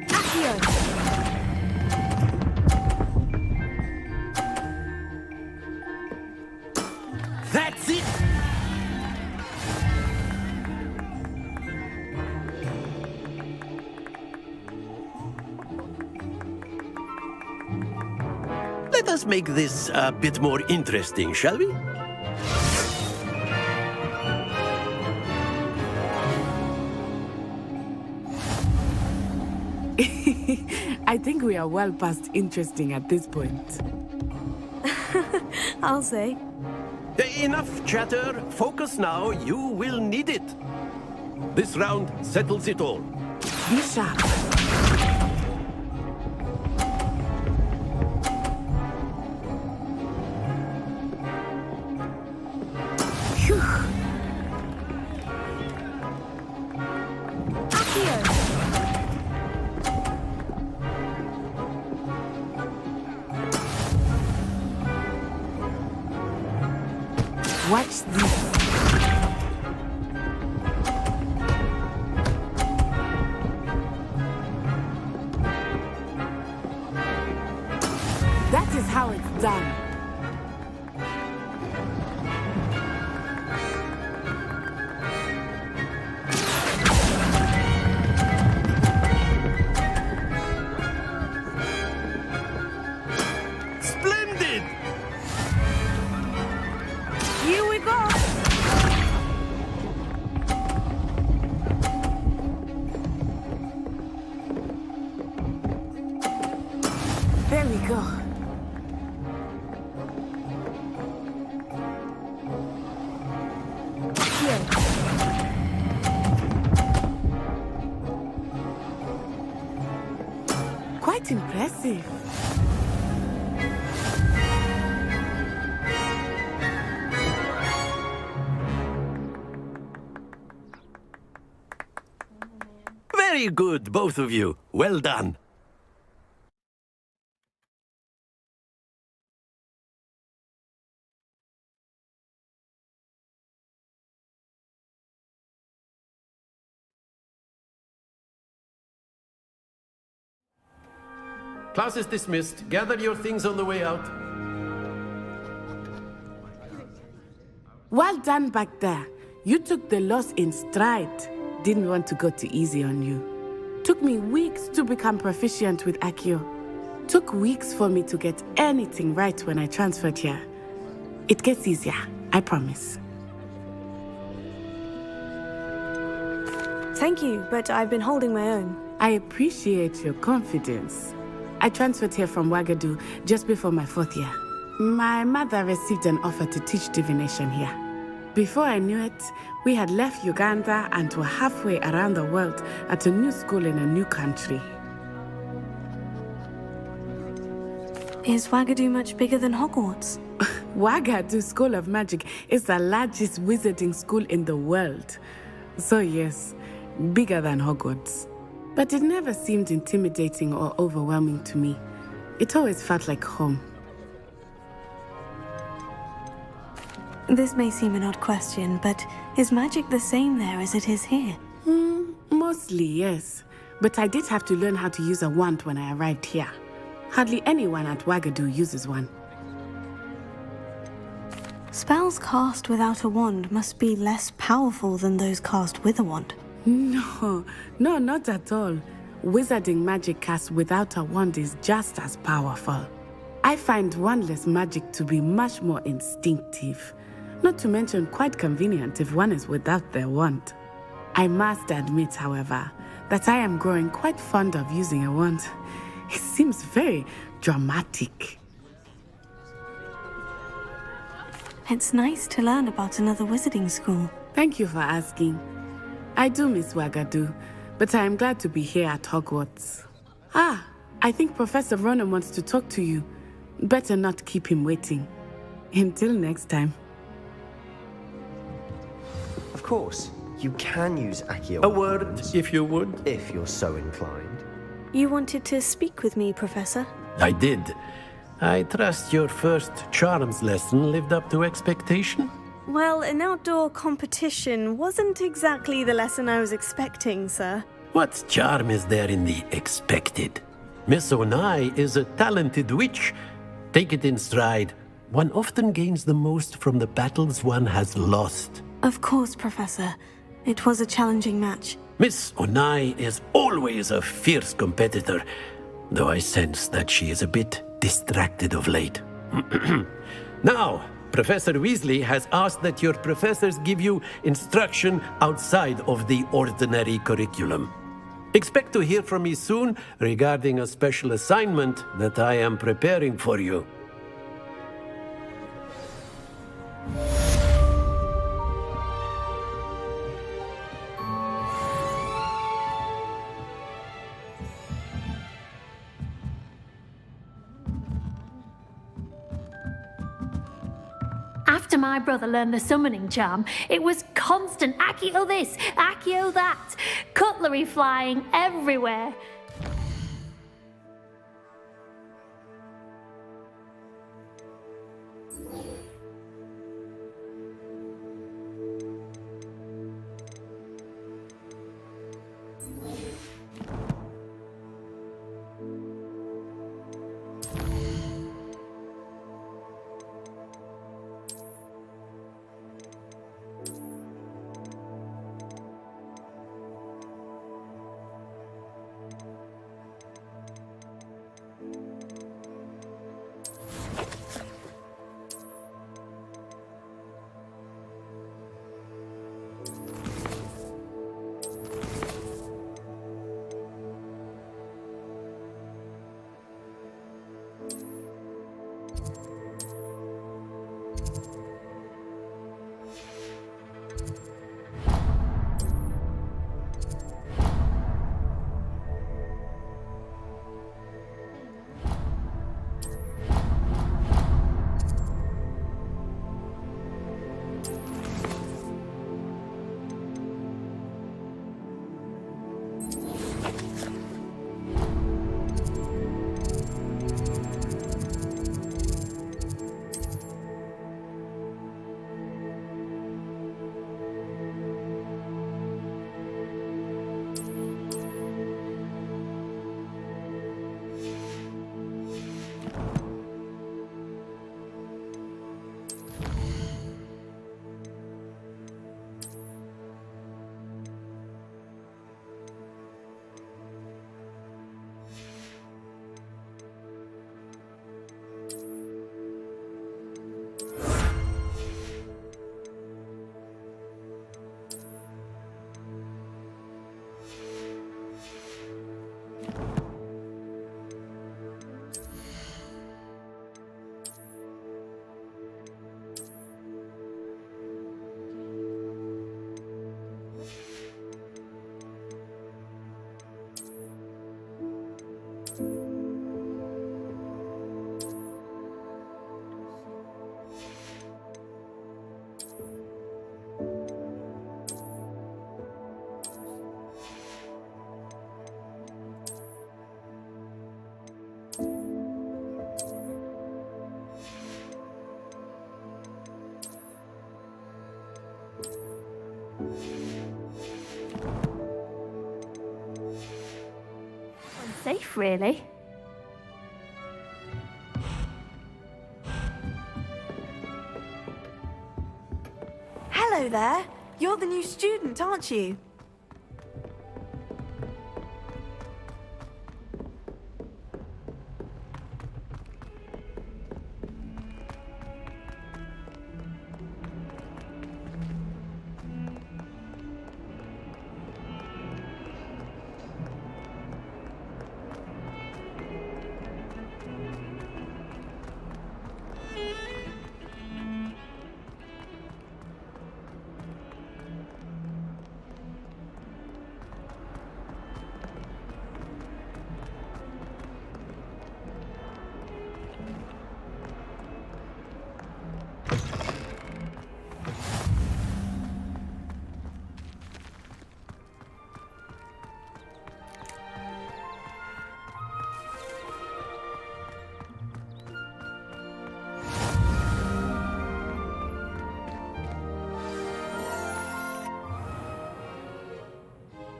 Accio!
That's it! Let us make this a bit more interesting, shall we?
I think we are well past interesting at this point.
I'll say.
Enough chatter. Focus now. You will need it. This round settles it all.
Be sharp. Phew. Watch this. That is how it's done.
Splendid!
Here we go!
There we go.
Here.
Quite impressive.
Very good, both of you. Well done. Class is dismissed. Gather your things on the way out.
Well done back there. You took the loss in stride. Didn't want to go too easy on you. Took me weeks to become proficient with Accio. Took weeks for me to get anything right when I transferred here. It gets easier, I promise.
Thank you, but I've been holding my own.
I appreciate your confidence. I transferred here from Wagadu just before my 4th year. My mother received an offer to teach divination here. Before I knew it, we had left Uganda and were halfway around the world at a new school in a new country.
Is Wagadu much bigger than Hogwarts?
Wagadu School of Magic is the largest wizarding school in the world. So yes, bigger than Hogwarts. But it never seemed intimidating or overwhelming to me. It always felt like home.
This may seem an odd question, but is magic the same there as it is here?
Mostly, yes. But I did have to learn how to use a wand when I arrived here. Hardly anyone at Wagadu uses one.
Spells cast without a wand must be less powerful than those cast with a wand.
No, not at all. Wizarding magic cast without a wand is just as powerful. I find wandless magic to be much more instinctive. Not to mention quite convenient if one is without their wand. I must admit, however, that I am growing quite fond of using a wand. It seems very dramatic.
It's nice to learn about another wizarding school.
Thank you for asking. I do miss Wagadu, but I am glad to be here at Hogwarts. I think Professor Ronan wants to talk to you. Better not keep him waiting. Until next time.
Of course, you can use Accio.
A word, if you would.
If you're so inclined.
You wanted to speak with me, Professor?
I did. I trust your first charms lesson lived up to expectation?
Well, an outdoor competition wasn't exactly the lesson I was expecting, sir.
What charm is there in the expected? Miss Onai is a talented witch. Take it in stride. One often gains the most from the battles one has lost.
Of course, Professor. It was a challenging match.
Miss Onai is always a fierce competitor, though I sense that she is a bit distracted of late. Now, Professor Weasley has asked that your professors give you instruction outside of the ordinary curriculum. Expect to hear from me soon regarding a special assignment that I am preparing for you.
After my brother learned the summoning charm, it was constant Accio this, Accio that, cutlery flying everywhere. Unsafe, really.
Hello there. You're the new student, aren't you?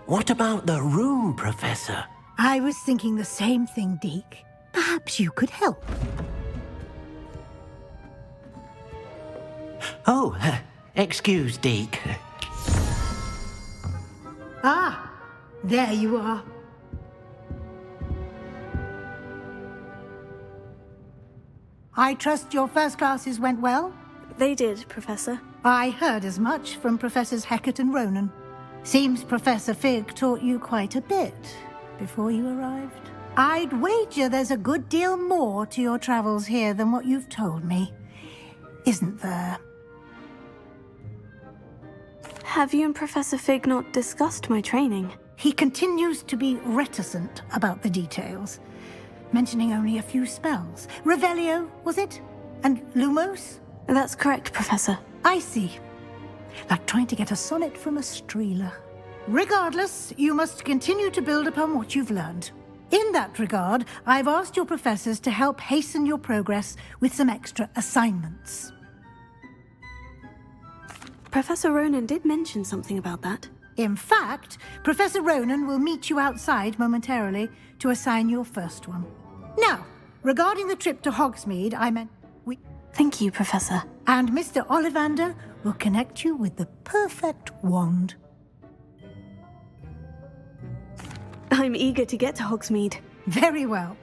What about the room, Professor?
I was thinking the same thing, Deke. Perhaps you could help.
Oh, excuse, Deke.
Ah, there you are. I trust your first classes went well?
They did, Professor.
I heard as much from Professors Hecat and Ronan. Seems Professor Fig taught you quite a bit before you arrived. I'd wager there's a good deal more to your travels here than what you've told me. Isn't there?
Have you and Professor Fig not discussed my training?
He continues to be reticent about the details, mentioning only a few spells. Revelio, was it? And Lumos?
That's correct, Professor.
I see. Like trying to get a sonnet from a streeler. Regardless, you must continue to build upon what you've learned. In that regard, I've asked your professors to help hasten your progress with some extra assignments.
Professor Ronan did mention something about that.
In fact, Professor Ronan will meet you outside momentarily to assign your first one. Now, regarding the trip to Hogsmeade, I meant
Thank you, Professor.
And Mr. Ollivander will connect you with the perfect wand.
I'm eager to get to Hogsmeade.
Very well.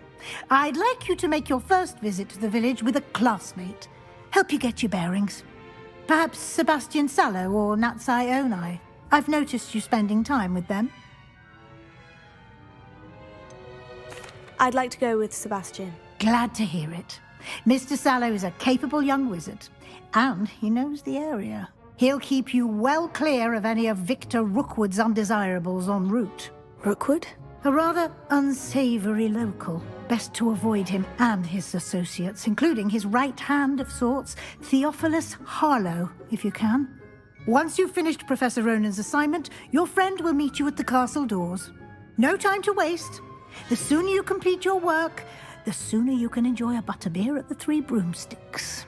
I'd like you to make your first visit to the village with a classmate. Help you get your bearings. Perhaps Sebastian Sallow or Natsai Onai. I've noticed you spending time with them.
I'd like to go with Sebastian.
Glad to hear it. Mr. Sallow is a capable young wizard, and he knows the area. He'll keep you well clear of any of Victor Rookwood's undesirables en route.
Rookwood?
A rather unsavory local. Best to avoid him and his associates, including his right hand of sorts, Theophilus Harlow, if you can. Once you've finished Professor Ronan's assignment, your friend will meet you at the castle doors. No time to waste. The sooner you complete your work, the sooner you can enjoy a butterbeer at the Three Broomsticks.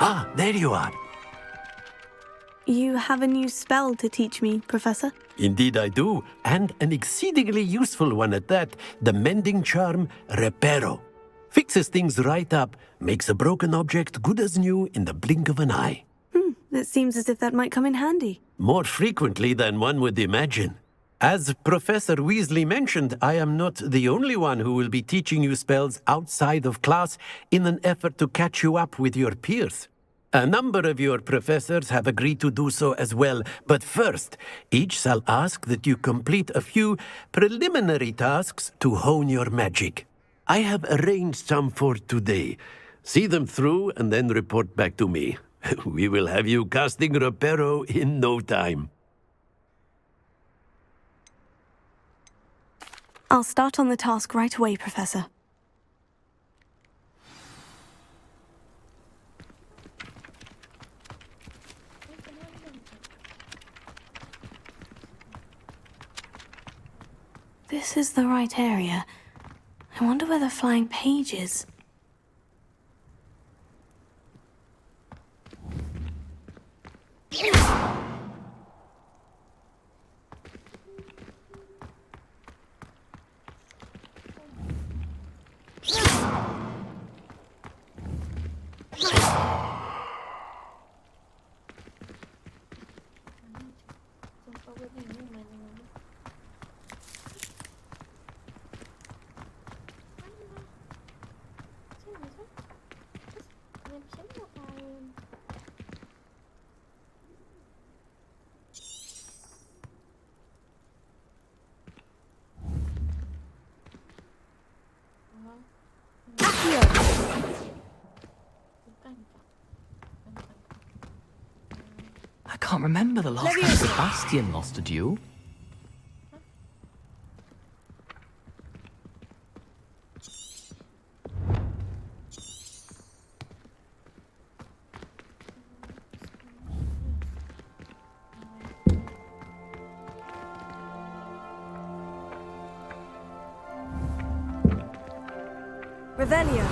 Ah, there you are.
You have a new spell to teach me, Professor?
Indeed I do, and an exceedingly useful one at that. The mending charm, Reparo. Fixes things right up, makes a broken object good as new in the blink of an eye.
It seems as if that might come in handy.
More frequently than one would imagine. As Professor Weasley mentioned, I am not the only one who will be teaching you spells outside of class in an effort to catch you up with your peers. A number of your professors have agreed to do so as well, but first, each shall ask that you complete a few preliminary tasks to hone your magic. I have arranged some for today. See them through and then report back to me. We will have you casting Reparo in no time.
I'll start on the task right away, Professor. This is the right area. I wonder where the flying page is.
I can't remember the last time Sebastian lost a duel.
Revelio.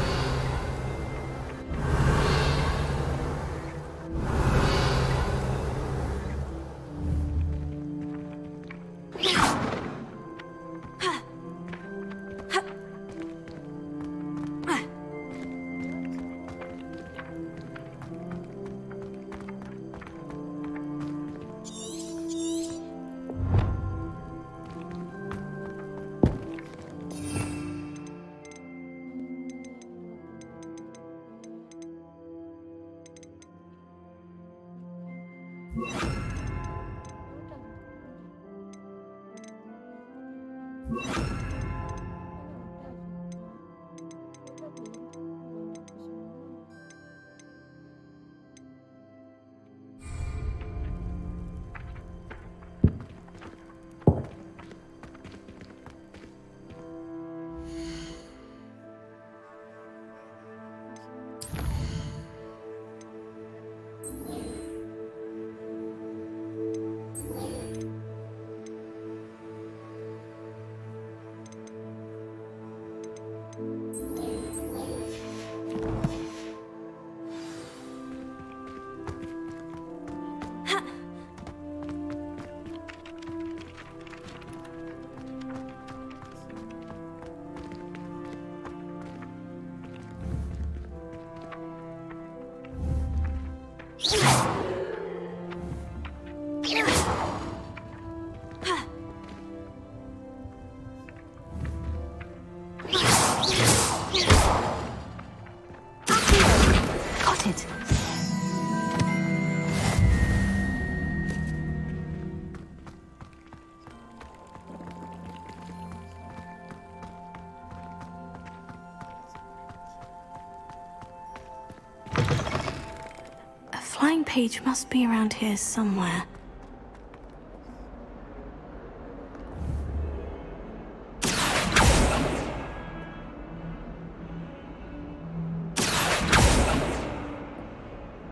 Page must be around here somewhere.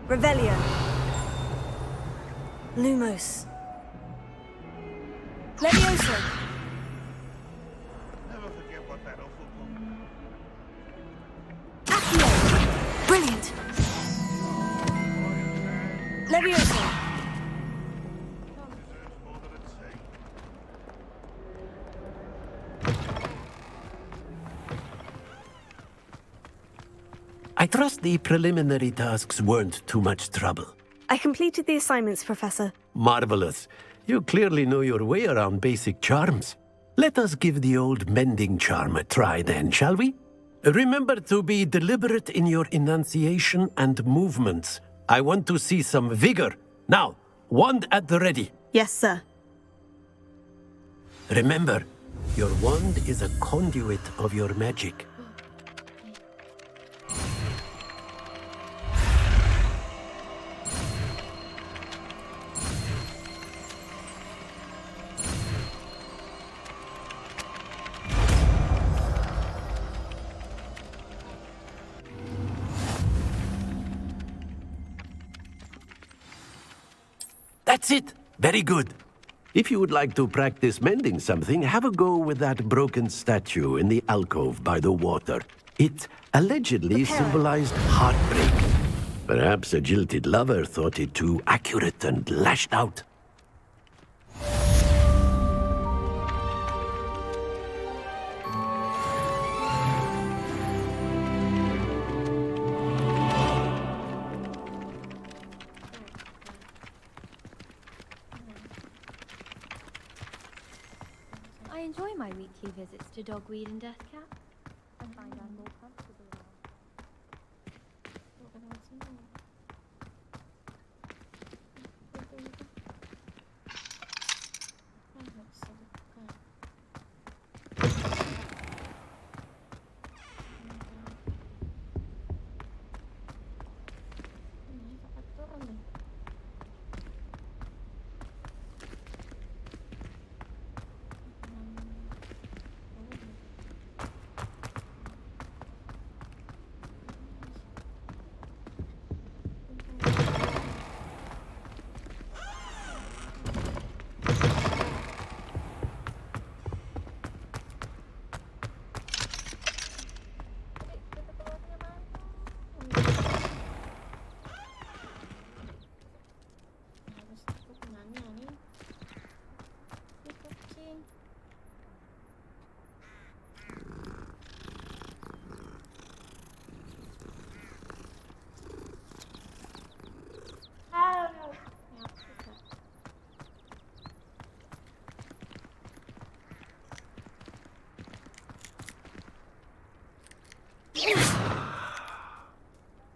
Revelio. Lumos. Levioso.
Never forget what that awful
Accio. Brilliant. Leviosa!
I trust the preliminary tasks weren't too much trouble.
I completed the assignments, Professor.
Marvelous. You clearly know your way around basic charms. Let us give the old mending charm a try then, shall we? Remember to be deliberate in your enunciation and movements. I want to see some vigor. Now, wand at the ready.
Yes, sir.
Remember, your wand is a conduit of your magic. That's it. Very good. If you would like to practice mending something, have a go with that broken statue in the alcove by the water. It allegedly symbolized heartbreak. Perhaps a jilted lover thought it too accurate and lashed out.
I enjoy my weekly visits to Dogweed and Deathcap. I find I'm more comfortable around.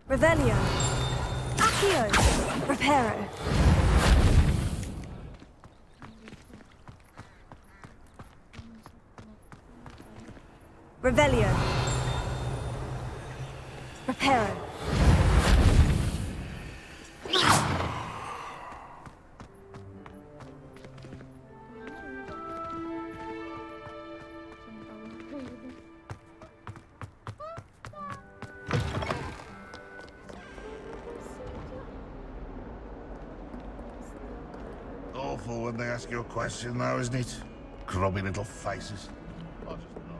Revelio. Accio. Reparo. Revelio. Reparo.
Awful when they ask you a question now, isn't it? Grubby little faces. I just know.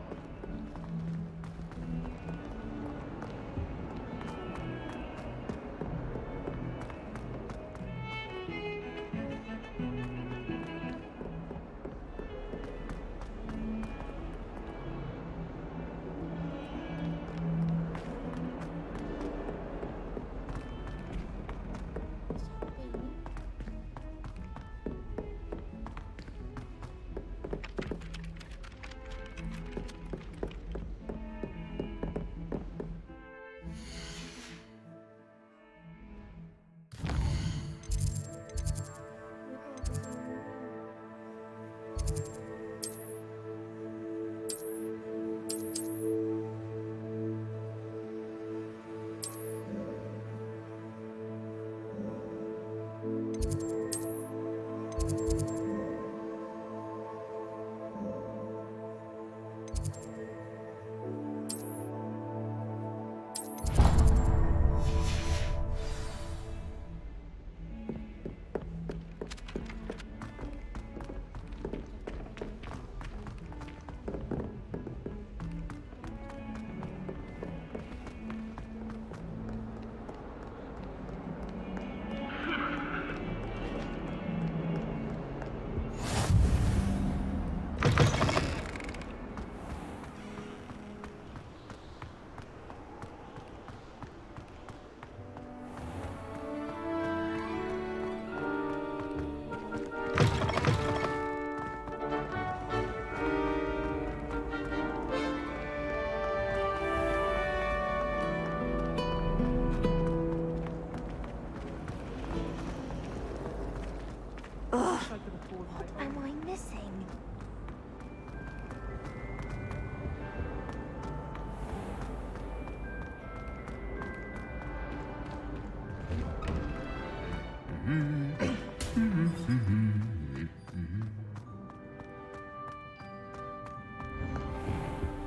Ugh. What am I missing?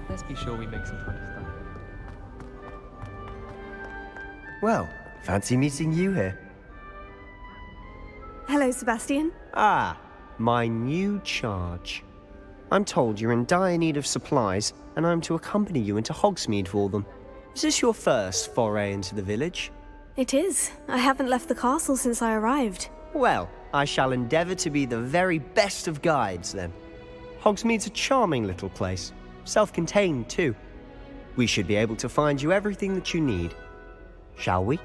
Let's be sure we make some kind of stuff.
Well, fancy meeting you here.
Hello, Sebastian.
Ah, my new charge. I'm told you're in dire need of supplies, and I'm to accompany you into Hogsmeade for them. Is this your first foray into the village?
It is. I haven't left the castle since I arrived.
Well, I shall endeavour to be the very best of guides, then. Hogsmeade's a charming little place. Self-contained, too. We should be able to find you everything that you need. Shall we?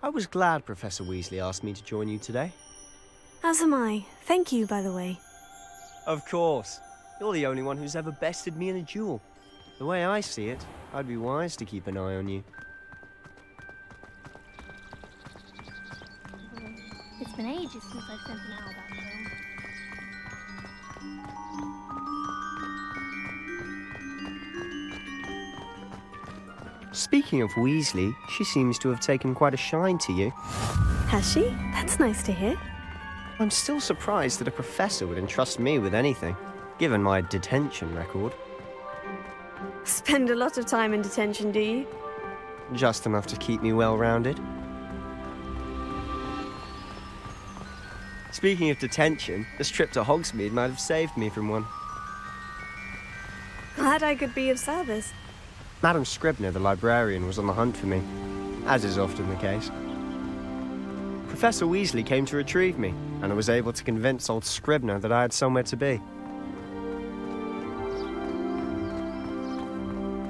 I was glad Professor Weasley asked me to join you today.
As am I. Thank you, by the way.
Of course. You're the only one who's ever bested me in a duel. The way I see it, I'd be wise to keep an eye on you.
It's been ages since I've sent an owl back home.
Speaking of Weasley, she seems to have taken quite a shine to you.
Has she? That's nice to hear.
I'm still surprised that a professor would entrust me with anything, given my detention record.
Spend a lot of time in detention, do you?
Just enough to keep me well-rounded. Speaking of detention, this trip to Hogsmeade might have saved me from one.
Glad I could be of service.
Madam Scribner, the librarian, was on the hunt for me, as is often the case. Professor Weasley came to retrieve me, and I was able to convince old Scribner that I had somewhere to be.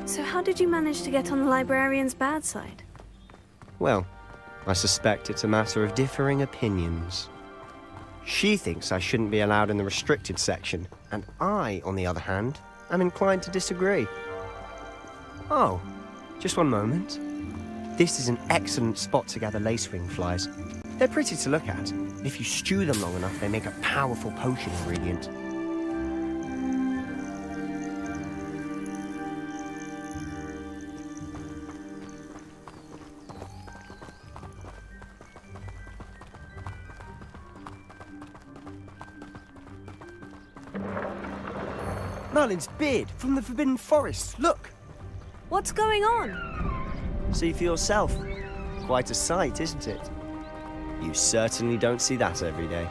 So how did you manage to get on the librarian's bad side?
Well, I suspect it's a matter of differing opinions. She thinks I shouldn't be allowed in the restricted section, and I, on the other hand, am inclined to disagree. Oh, just one moment. This is an excellent spot to gather lacewing flies. They're pretty to look at, and if you stew them long enough, they make a powerful potion ingredient. Merlin's beard from the Forbidden Forest, look!
What's going on?
See for yourself. Quite a sight, isn't it? You certainly don't see that every day.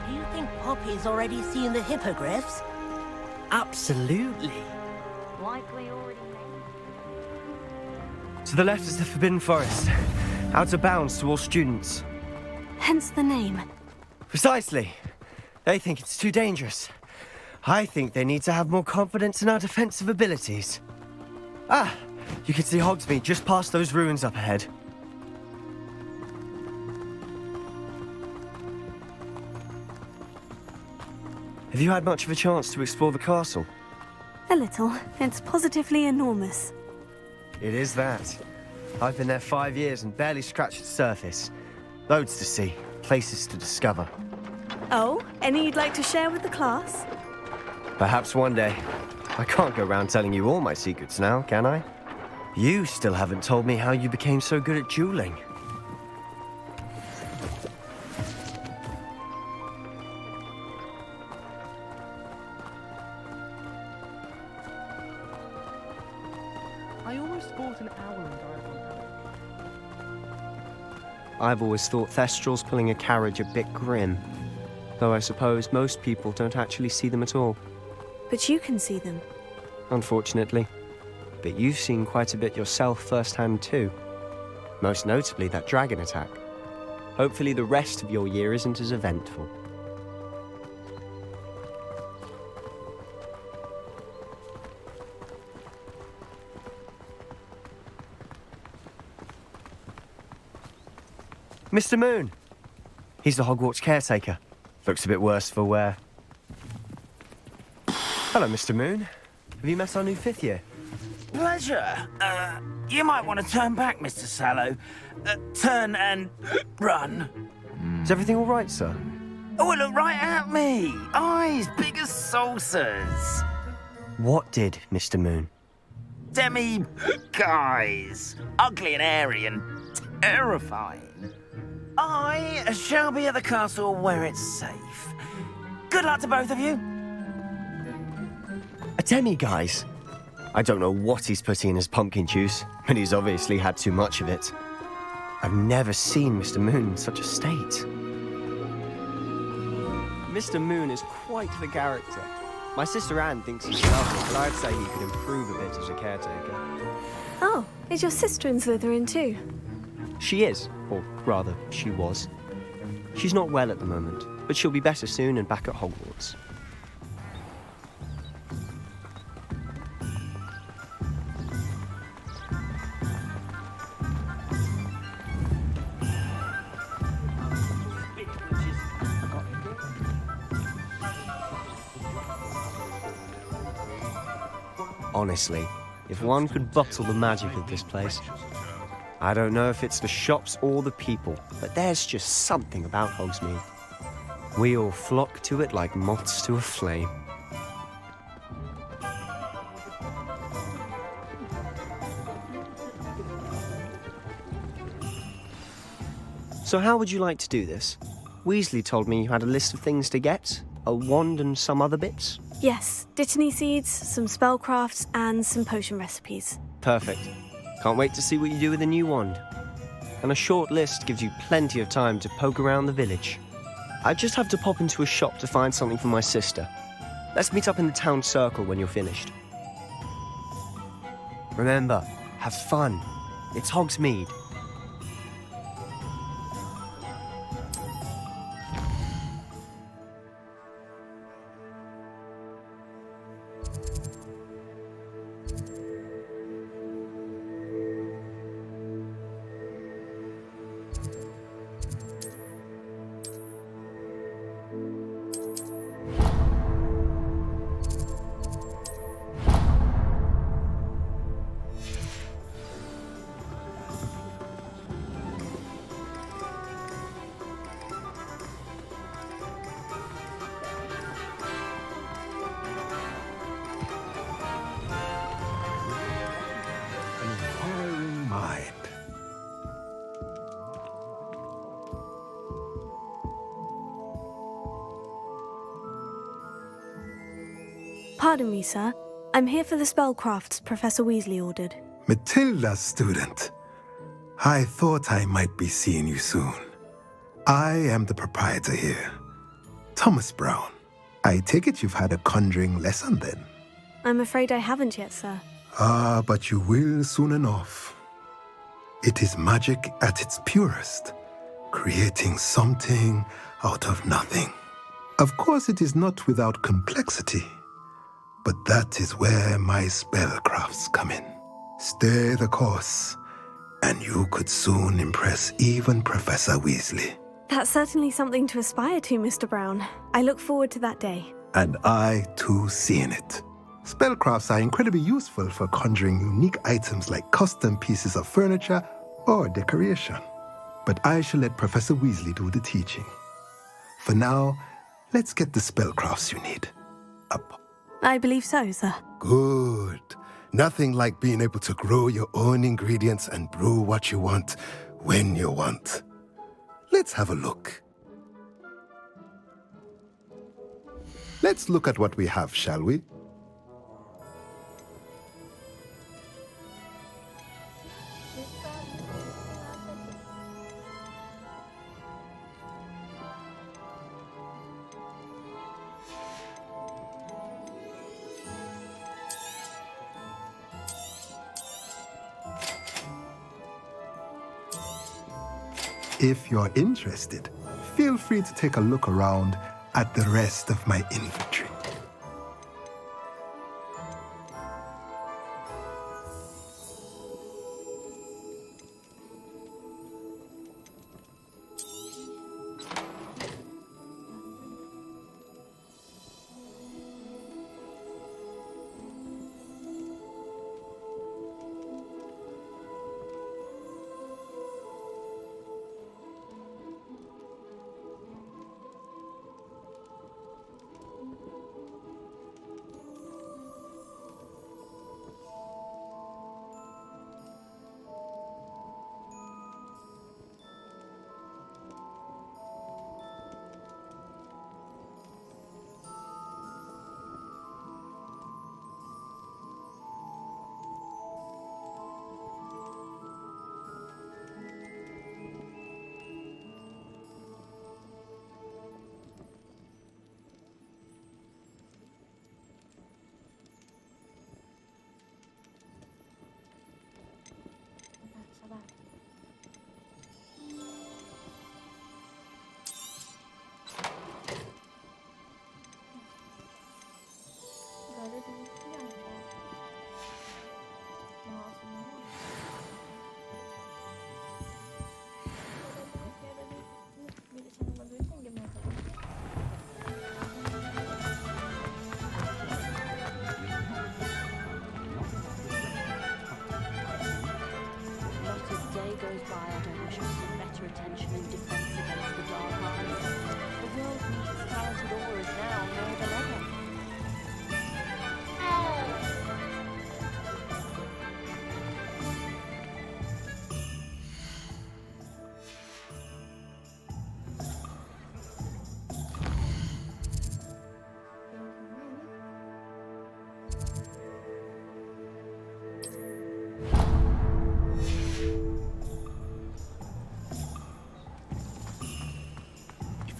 Do you think Poppy's already seen the hippogriffs?
Absolutely.
Likely already made.
To the left is the Forbidden Forest. Out of bounds to all students.
Hence the name.
Precisely. They think it's too dangerous. I think they need to have more confidence in our defensive abilities. Ah, you can see Hogsmeade just past those ruins up ahead. Have you had much of a chance to explore the castle?
A little. It's positively enormous.
It is that. I've been there 5 years and barely scratched the surface. Loads to see, places to discover.
Oh, any you'd like to share with the class?
Perhaps one day. I can't go around telling you all my secrets now, can I? You still haven't told me how you became so good at dueling.
bought an owl and died on
I've always thought Thestrals pulling a carriage a bit grim, though I suppose most people don't actually see them at all.
But you can see them.
Unfortunately. But you've seen quite a bit yourself firsthand too. Most notably that dragon attack. Hopefully the rest of your year isn't as eventful. Mr. Moon! He's the Hogwarts caretaker. Looks a bit worse for wear. Hello, Mr. Moon. Have you met our new 5th year?
Pleasure. You might want to turn back, Mr. Sallow. Turn and run.
Is everything all right, sir?
Oh, look right at me. Eyes big as saucers.
What did, Mr. Moon?
Guys. Ugly and hairy and terrifying. I shall be at the castle where it's safe. Good luck to both of you.
A demi-guise? I don't know what he's putting in his pumpkin juice, but he's obviously had too much of it. I've never seen Mr. Moon in such a state. Mr. Moon is quite the character. My sister Anne thinks he's lovely, but I'd say he could improve a bit as a caretaker.
Oh, is your sister in Slytherin too?
She is, or rather, she was. She's not well at the moment, but she'll be better soon and back at Hogwarts. Honestly, if one could bottle the magic of this place. I don't know if it's the shops or the people, but there's just something about Hogsmeade. We all flock to it like moths to a flame. So how would you like to do this? Weasley told me you had a list of things to get, a wand and some other bits.
Yes, Dittany seeds, some spellcrafts, and some potion recipes.
Perfect. Can't wait to see what you do with the new wand. And a short list gives you plenty of time to poke around the village. I just have to pop into a shop to find something for my sister. Let's meet up in the town circle when you're finished. Remember, have fun. It's Hogsmeade.
Pardon me, sir. I'm here for the spellcrafts Professor Weasley ordered.
Matilda's student. I thought I might be seeing you soon. I am the proprietor here, Thomas Brown. I take it you've had a conjuring lesson then?
I'm afraid I haven't yet, sir.
Ah, but you will soon enough. It is magic at its purest, creating something out of nothing. Of course, it is not without complexity, but that is where my spellcrafts come in. Stay the course, and you could soon impress even Professor Weasley.
That's certainly something to aspire to, Mr. Brown. I look forward to that day.
And I, too, seeing it. Spellcrafts are incredibly useful for conjuring unique items like custom pieces of furniture or decoration. But I shall let Professor Weasley do the teaching. For now, let's get the spellcrafts you need. Up.
I believe so, sir.
Good. Nothing like being able to grow your own ingredients and brew what you want when you want. Let's have a look. Let's look at what we have, shall we? if you're interested, feel free to take a look around at the rest of my inventory.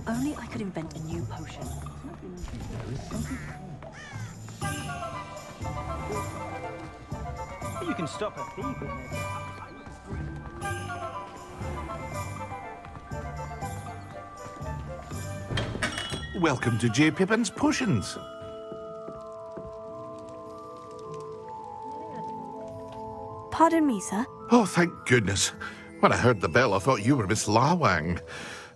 Only I could invent a new potion.
You can stop a thief, isn't it?
Welcome to J. Pippin's Potions.
Pardon me, sir.
Oh, thank goodness. When I heard the bell, I thought you were Miss Lawang.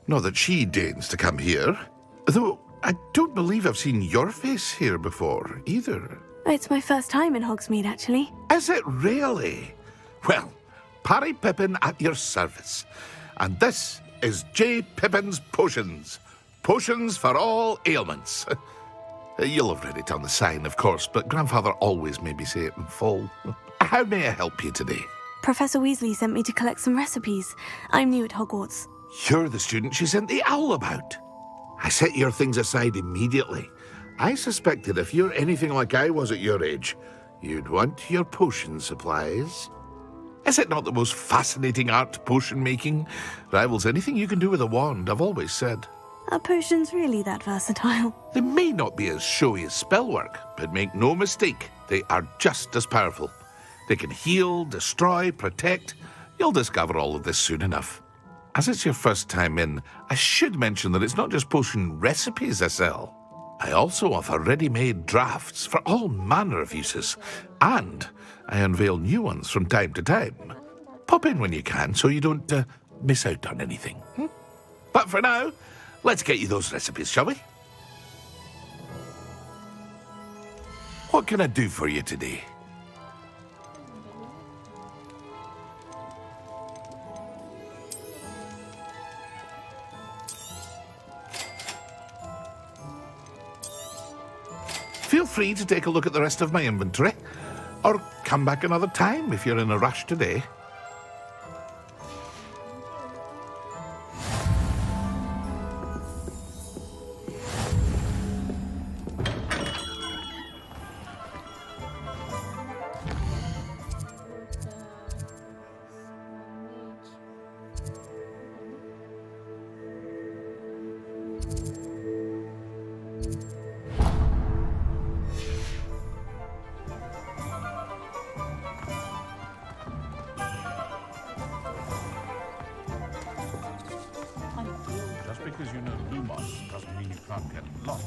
Not that she deigns to come here. Though I don't believe I've seen your face here before, either.
It's my first time in Hogsmeade, actually.
Is it really? Well, Parry Pippin at your service. And this is J. Pippin's Potions. Potions for all ailments. You'll have read it on the sign, of course, but Grandfather always made me say it in full. How may I help you today?
Professor Weasley sent me to collect some recipes. I'm new at Hogwarts.
You're the student she sent the owl about. I set your things aside immediately. I suspected if you're anything like I was at your age, you'd want your potion supplies. Is it not the most fascinating art, potion making? Rivals anything you can do with a wand, I've always said.
Are potions really that versatile?
They may not be as showy as spellwork, but make no mistake, they are just as powerful. They can heal, destroy, protect. You'll discover all of this soon enough. As it's your first time in, I should mention that it's not just potion recipes I sell. I also offer ready-made drafts for all manner of uses, and I unveil new ones from time to time. Pop in when you can so you don't miss out on anything. But for now, let's get you those recipes, shall we? What can I do for you today? Feel free to take a look at the rest of my inventory, or come back another time if you're in a rush today. because you know Lumos doesn't mean you can't get lost.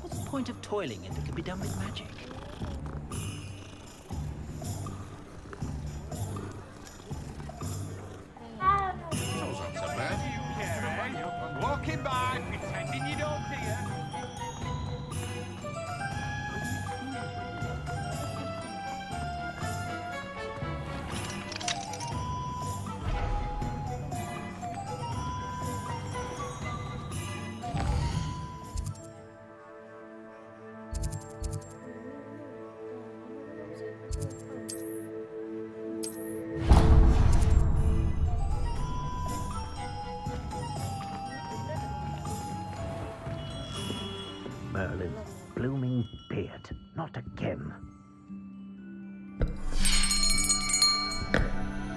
What's the point of toiling if it can be done with magic?
Shows up so bad.
Walking by, pretending you don't hear.
Merlin's blooming beard. Not again.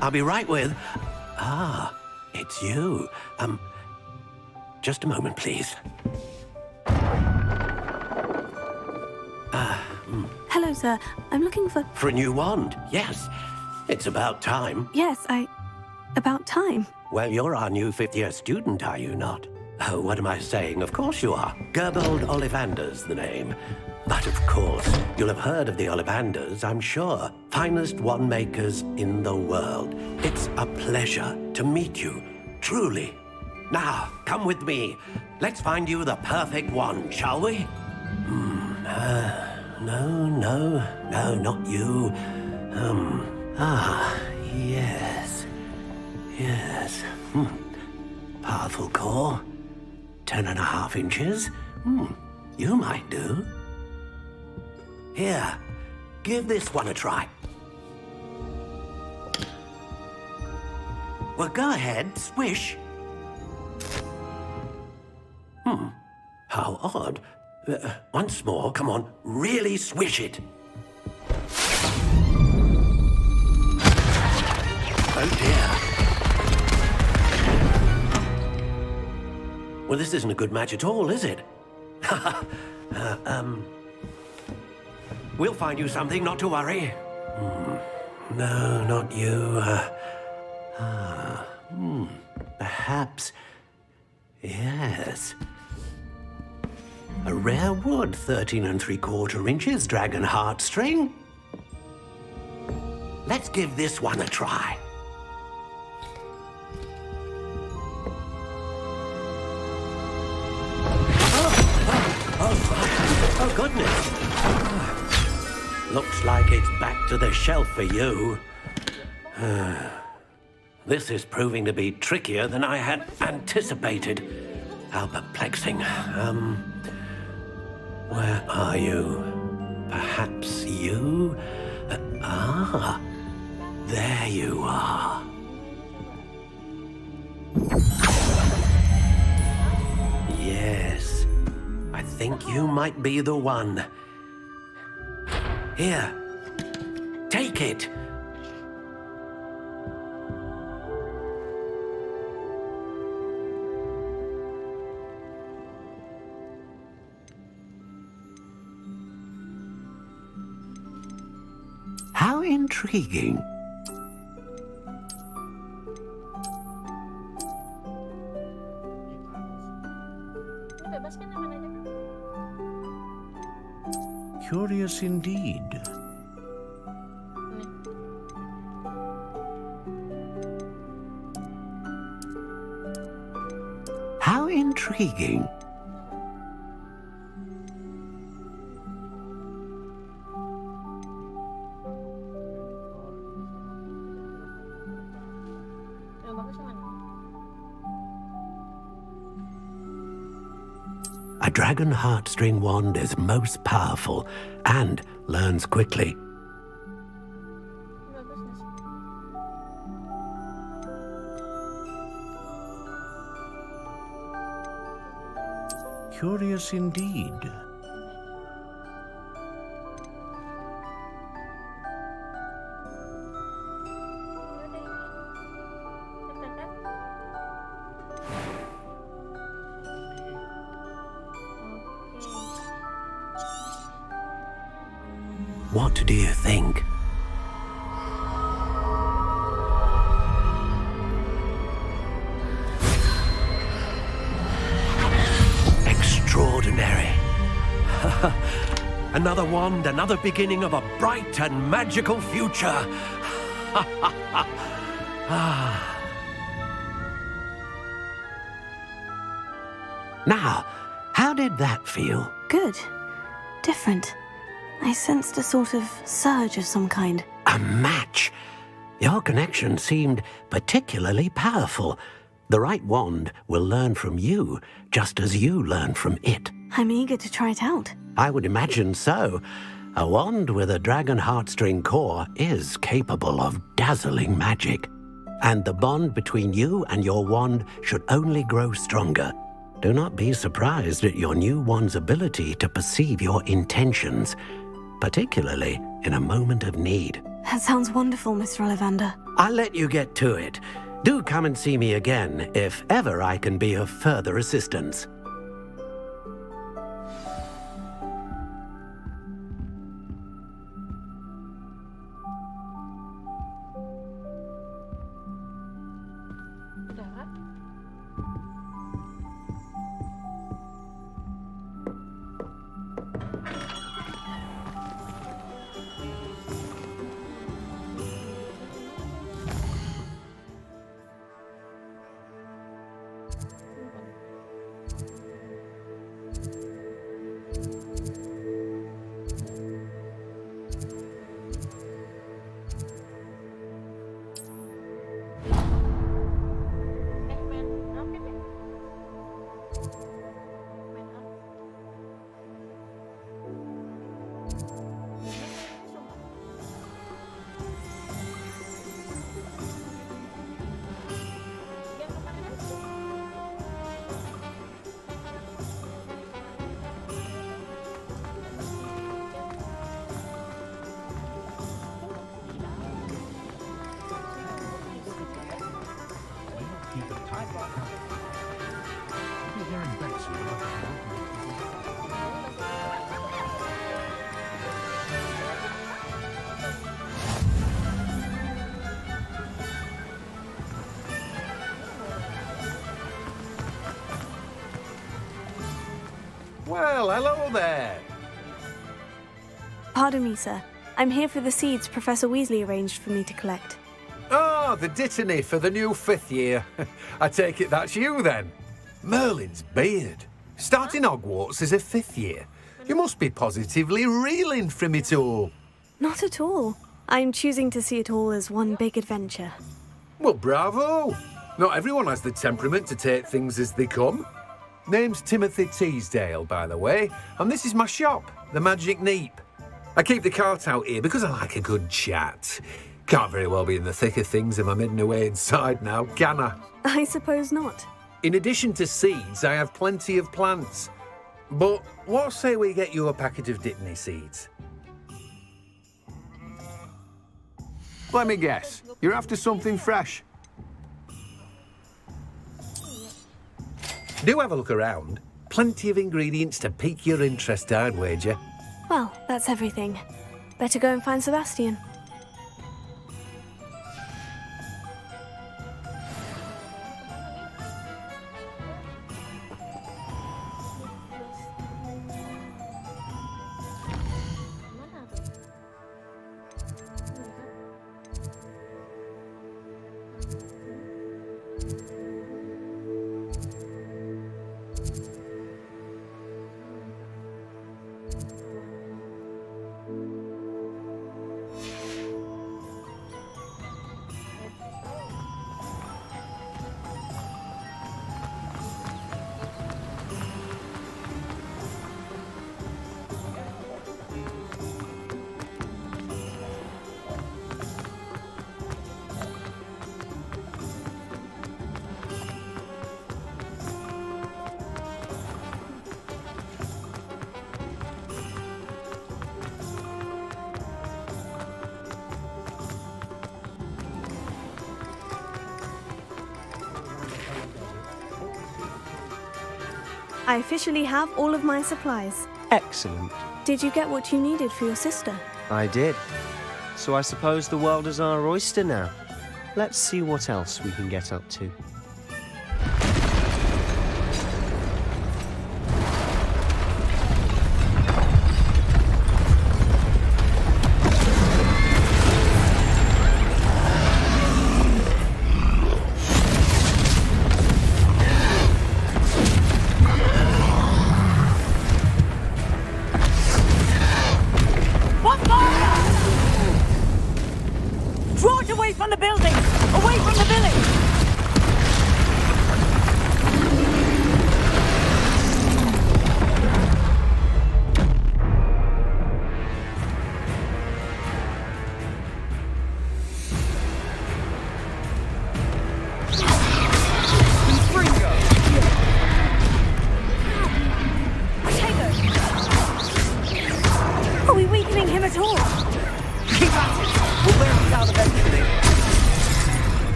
I'll be right with... Ah, it's you. Just a moment, please.
Hello, sir. I'm looking for...
For a new wand, yes. It's about time.
Yes, about time.
Well, you're our new fifth-year student, are you not? Oh, what am I saying? Of course you are. Gerbold Ollivander's the name. But of course, you'll have heard of the Ollivanders, I'm sure. Finest wand makers in the world. It's a pleasure to meet you, truly. Now, come with me. Let's find you the perfect wand, shall we? No, not you. Yes. Powerful core. 10.5 inches. You might do. Here, give this one a try. Well, go ahead, swish. How odd. Once more, come on, really swish it. Oh dear. Well, this isn't a good match at all, is it? We'll find you something, not to worry. No, not you. Perhaps... Yes. A rare wood, 13 3/4 inches, dragon heartstring. Let's give this one a try. Oh, goodness. Looks like it's back to the shelf for you. This is proving to be trickier than I had anticipated. How perplexing. Where are you? Perhaps you? There you are. Yes. I think you might be the one. Here. Take it. How intriguing.
Curious indeed.
How intriguing. A dragon heartstring wand is most powerful and learns quickly.
Curious indeed.
What do you think? Another wand, another beginning of a bright and magical future. Now, how did that feel?
Good. Different. I sensed a sort of surge of some kind.
A match. Your connection seemed particularly powerful. The right wand will learn from you, just as you learn from it.
I'm eager to try it out.
I would imagine so. A wand with a dragon heartstring core is capable of dazzling magic. And the bond between you and your wand should only grow stronger. Do not be surprised at your new wand's ability to perceive your intentions, particularly in a moment of need.
That sounds wonderful, Mr. Ollivander.
I'll let you get to it. Do come and see me again if ever I can be of further assistance.
Well, hello there.
Pardon me, sir. I'm here for the seeds Professor Weasley arranged for me to collect.
Ah, the dittany for the new 5th year. I take it that's you, then. Merlin's beard. Starting Hogwarts as a 5th year. You must be positively reeling from it all.
Not at all. I'm choosing to see it all as one big adventure.
Well, bravo. Not everyone has the temperament to take things as they come. Name's Timothy Teasdale, by the way, and this is my shop, the Magic Neep. I keep the cart out here because I like a good chat. Can't very well be in the thick of things if I'm hidden away inside now, can I?
I suppose not.
In addition to seeds, I have plenty of plants. But what say we get you a packet of dittany seeds? Let me guess, you're after something fresh. Do have a look around. Plenty of ingredients to pique your interest, I'd wager.
Well, that's everything. Better go and find Sebastian. I officially have all of my supplies.
Excellent.
Did you get what you needed for your sister?
I did. So I suppose the world is our oyster now. Let's see what else we can get up to.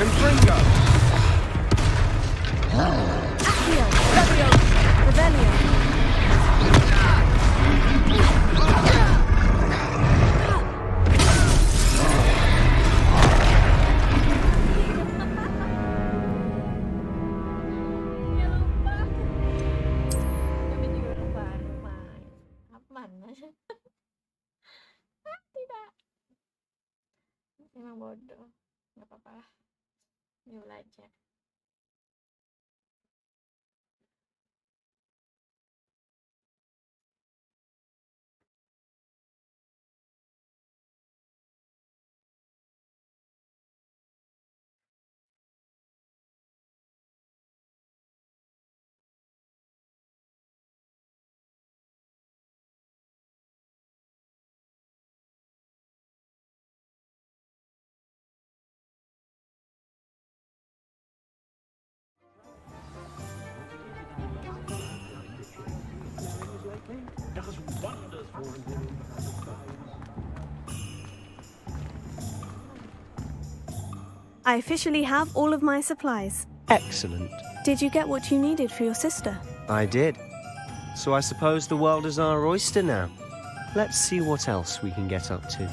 Confringo!
Accio! Radeon! Revelio!
Emang bodoh, nggak apa-apa lah, yuk aja.
I officially have all of my supplies.
Excellent.
Did you get what you needed for your sister?
I did. So I suppose the world is our oyster now. Let's see what else we can get up to.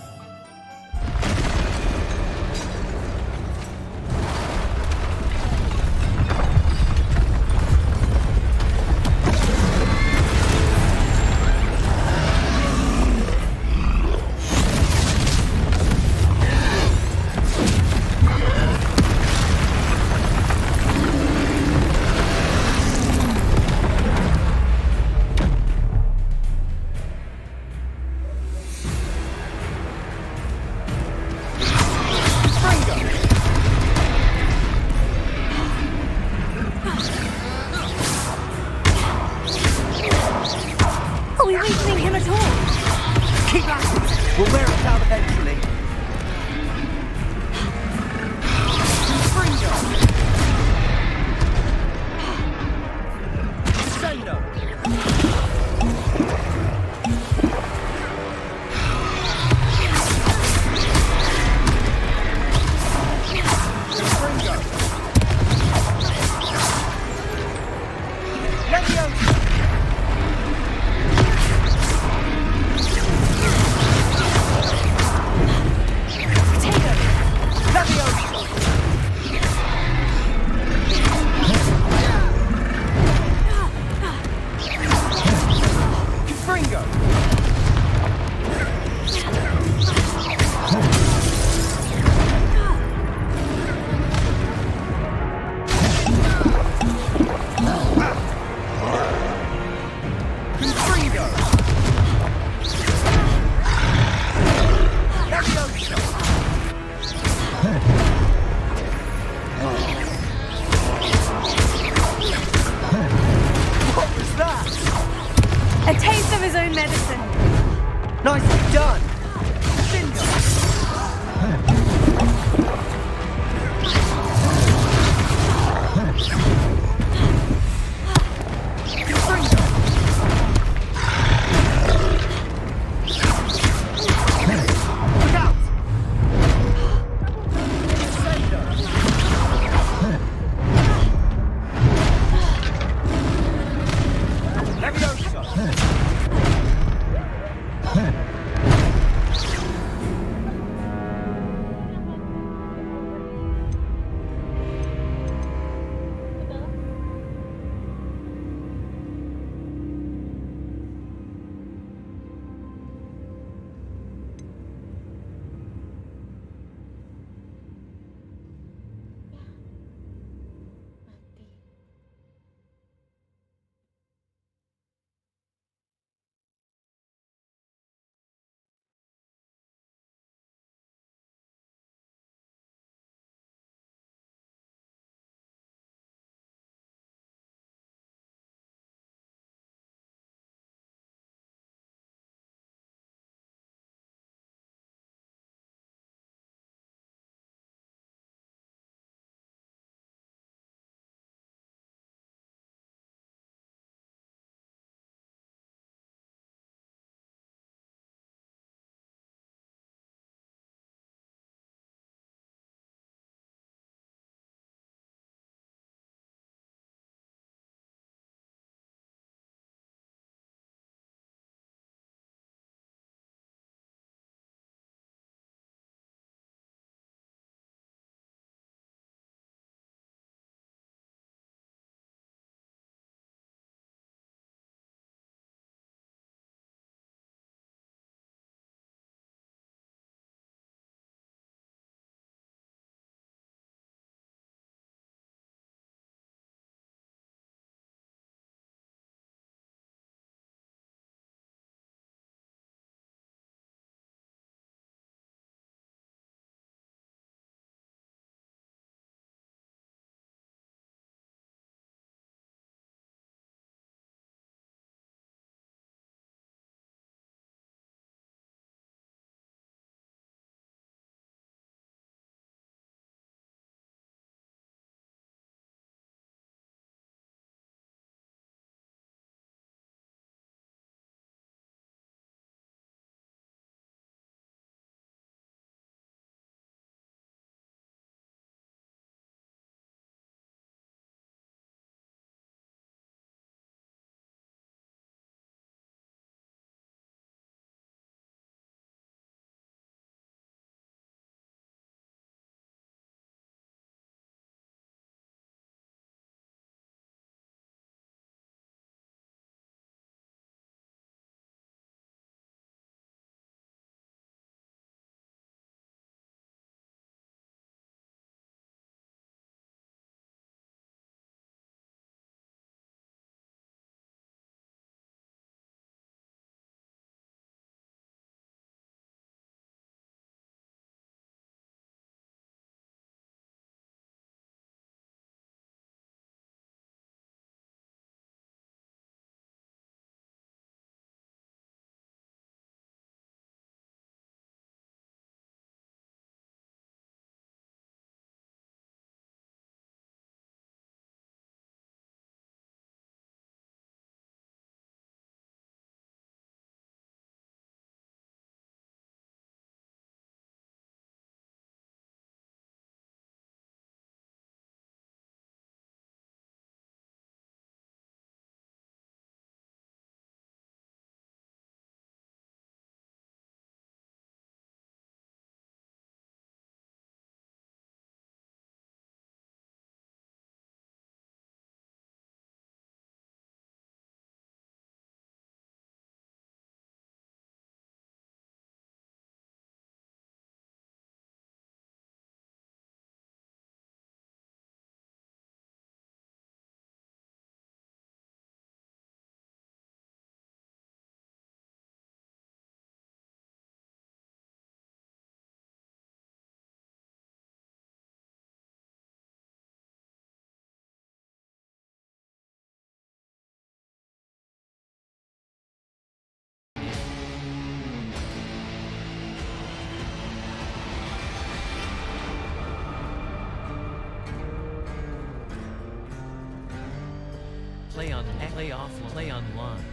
Play on, play offline, play online.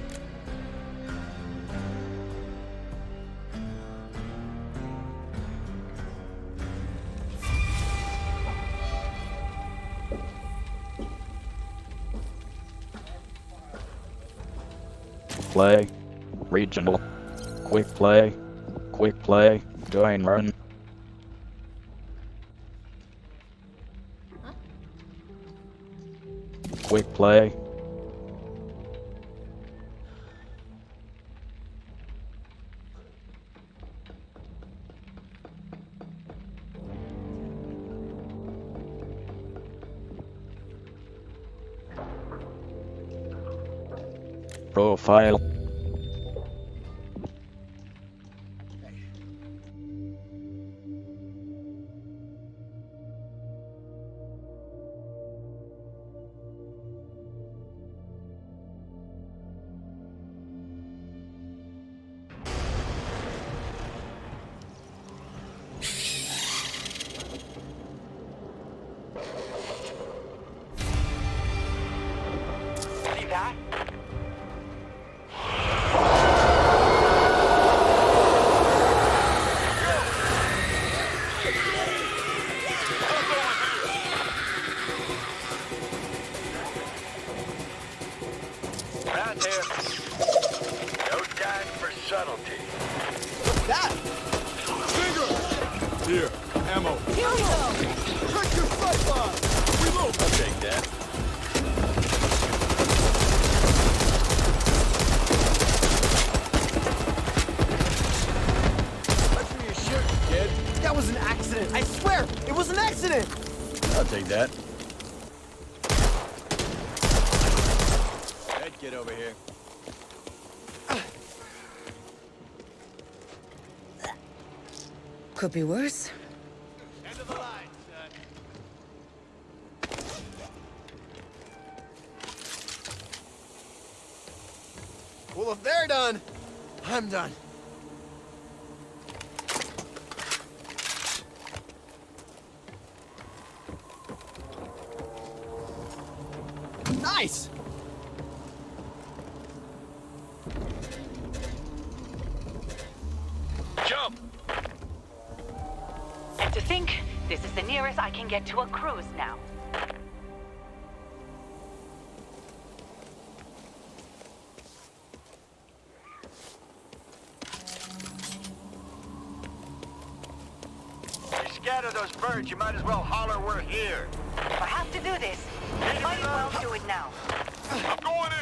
Play. Regional. Quick play. Quick play. Join run. Quick play. Profile.
See that?
Round here. No time for subtlety. What's that?
Finger! Here, ammo.
Here we go!
Check your sight line! Reload!
I'll take that.
That's where you're shooting, kid. That was an accident. I swear, it was an accident.
I'll take that. Ed, get over here.
Could be worse.
End of the line, son.
Well, if they're done, I'm done. Nice!
Jump!
And to think, this is the nearest I can get to a cruise now.
You scatter those birds, you might as well holler we're here.
If I have to do this, I might as well do it now.
I'm going in!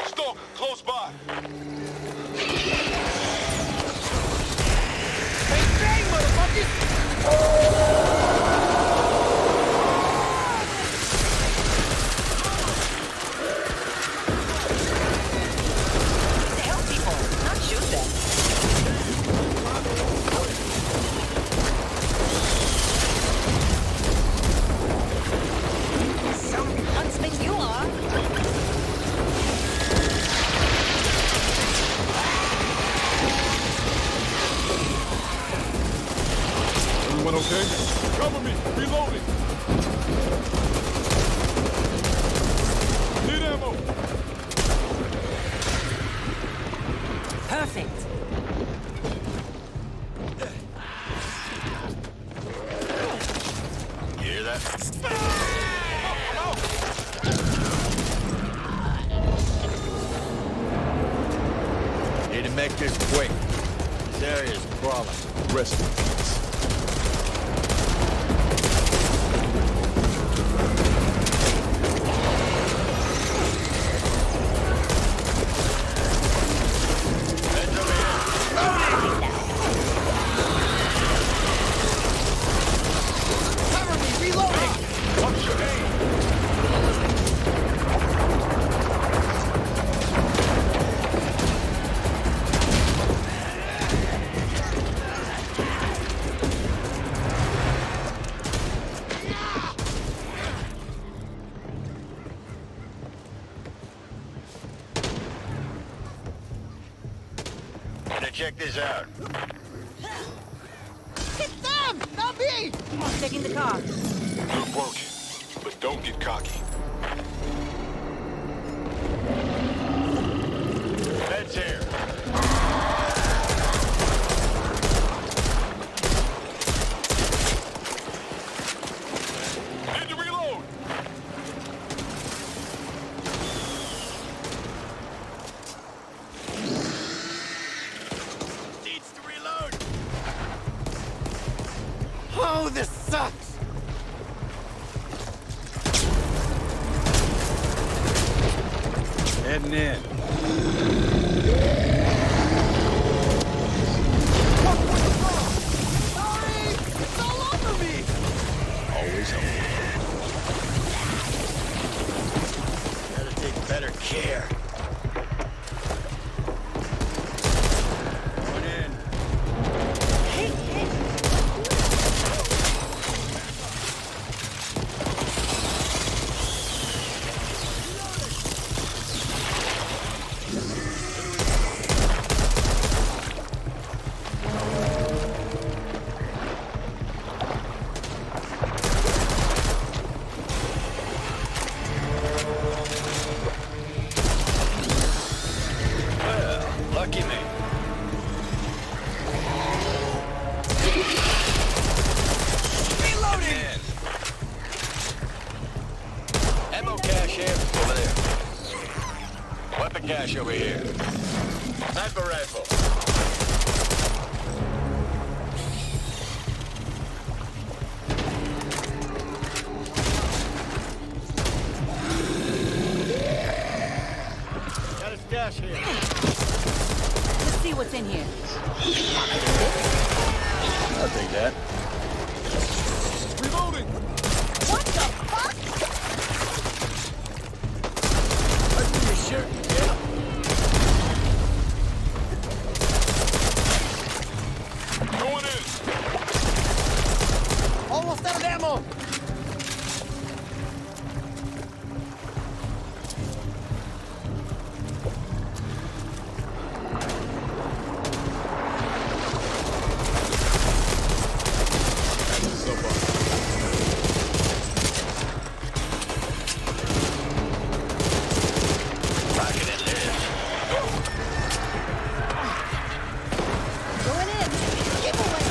Stop! Close by!
Bang, bang, motherfuckers!
To help people, not shoot them. Some huntsman you are.
Everyone okay? Cover me! Reloading! Need ammo!
Perfect.
You hear that? Need to make this quick. This area's crawling.
Rest in peace.
Cover me, reloading!
Watch your aim!
check this out.
It's them! Not me!
Taking the car.
Good work, but don't get cocky.
Heads here.
Need to reload.
Needs to reload.
Oh, this sucks!
Heading in.
Sorry! It's all over me!
Always home. Gotta take better care. Going in. Well, lucky me. Reloading! Ammo cache here. Over there. Weapon cache over here. Sniper rifle. Got a stash here.
Let's see what's in here.
I'll take that.
Reloading.
What the fuck?
Button your shirt, yeah.
Going in.
Almost out of ammo!
Rocket and live.
Going in. Giveaway.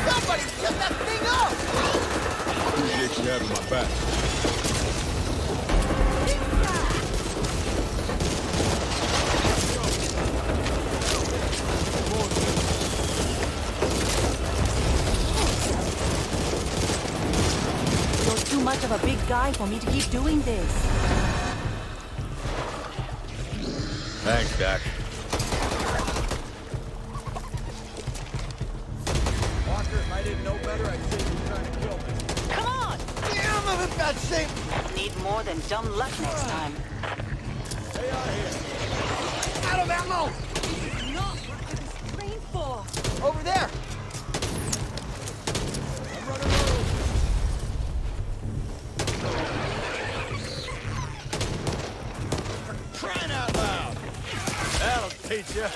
Somebody shut that thing up!
Appreciate you having my back.
You're too much of a big guy for me to keep doing this.
Thanks, Doc.
Walker, if I didn't know better, I'd say you were trying to kill me.
Come on!
Damn, I'm in bad shape!
Need more than dumb luck next time.
Stay out here. Out of ammo!
Not what I was trained for.
Over there! I'm running low.
Crying out loud. That'll teach you.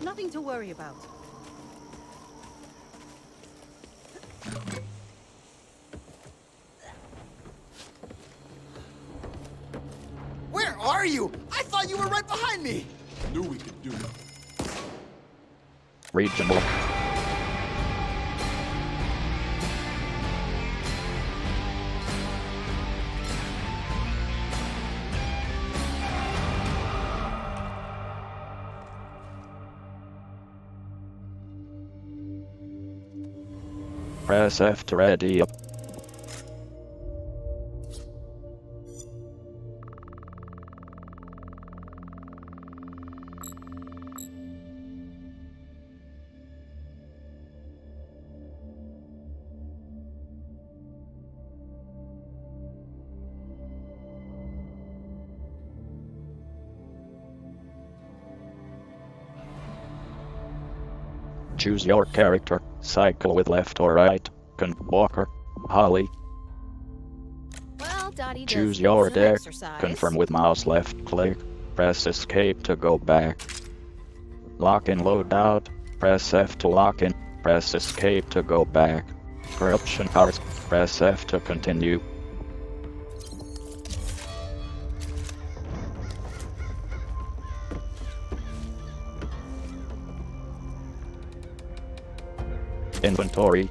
Nothing to worry about.
Where are you? I thought you were right behind me!
Knew we could do it.
Regional. Press F to ready up. Choose your character. Cycle with left or right. Walker. Holly.
Well, Dottie does
Choose
need
your
some
deck.
exercise.
Confirm with mouse left click. Press escape to go back. Lock in loadout. Press F to lock in. Press escape to go back. Corruption cards. Press F to continue. Inventory.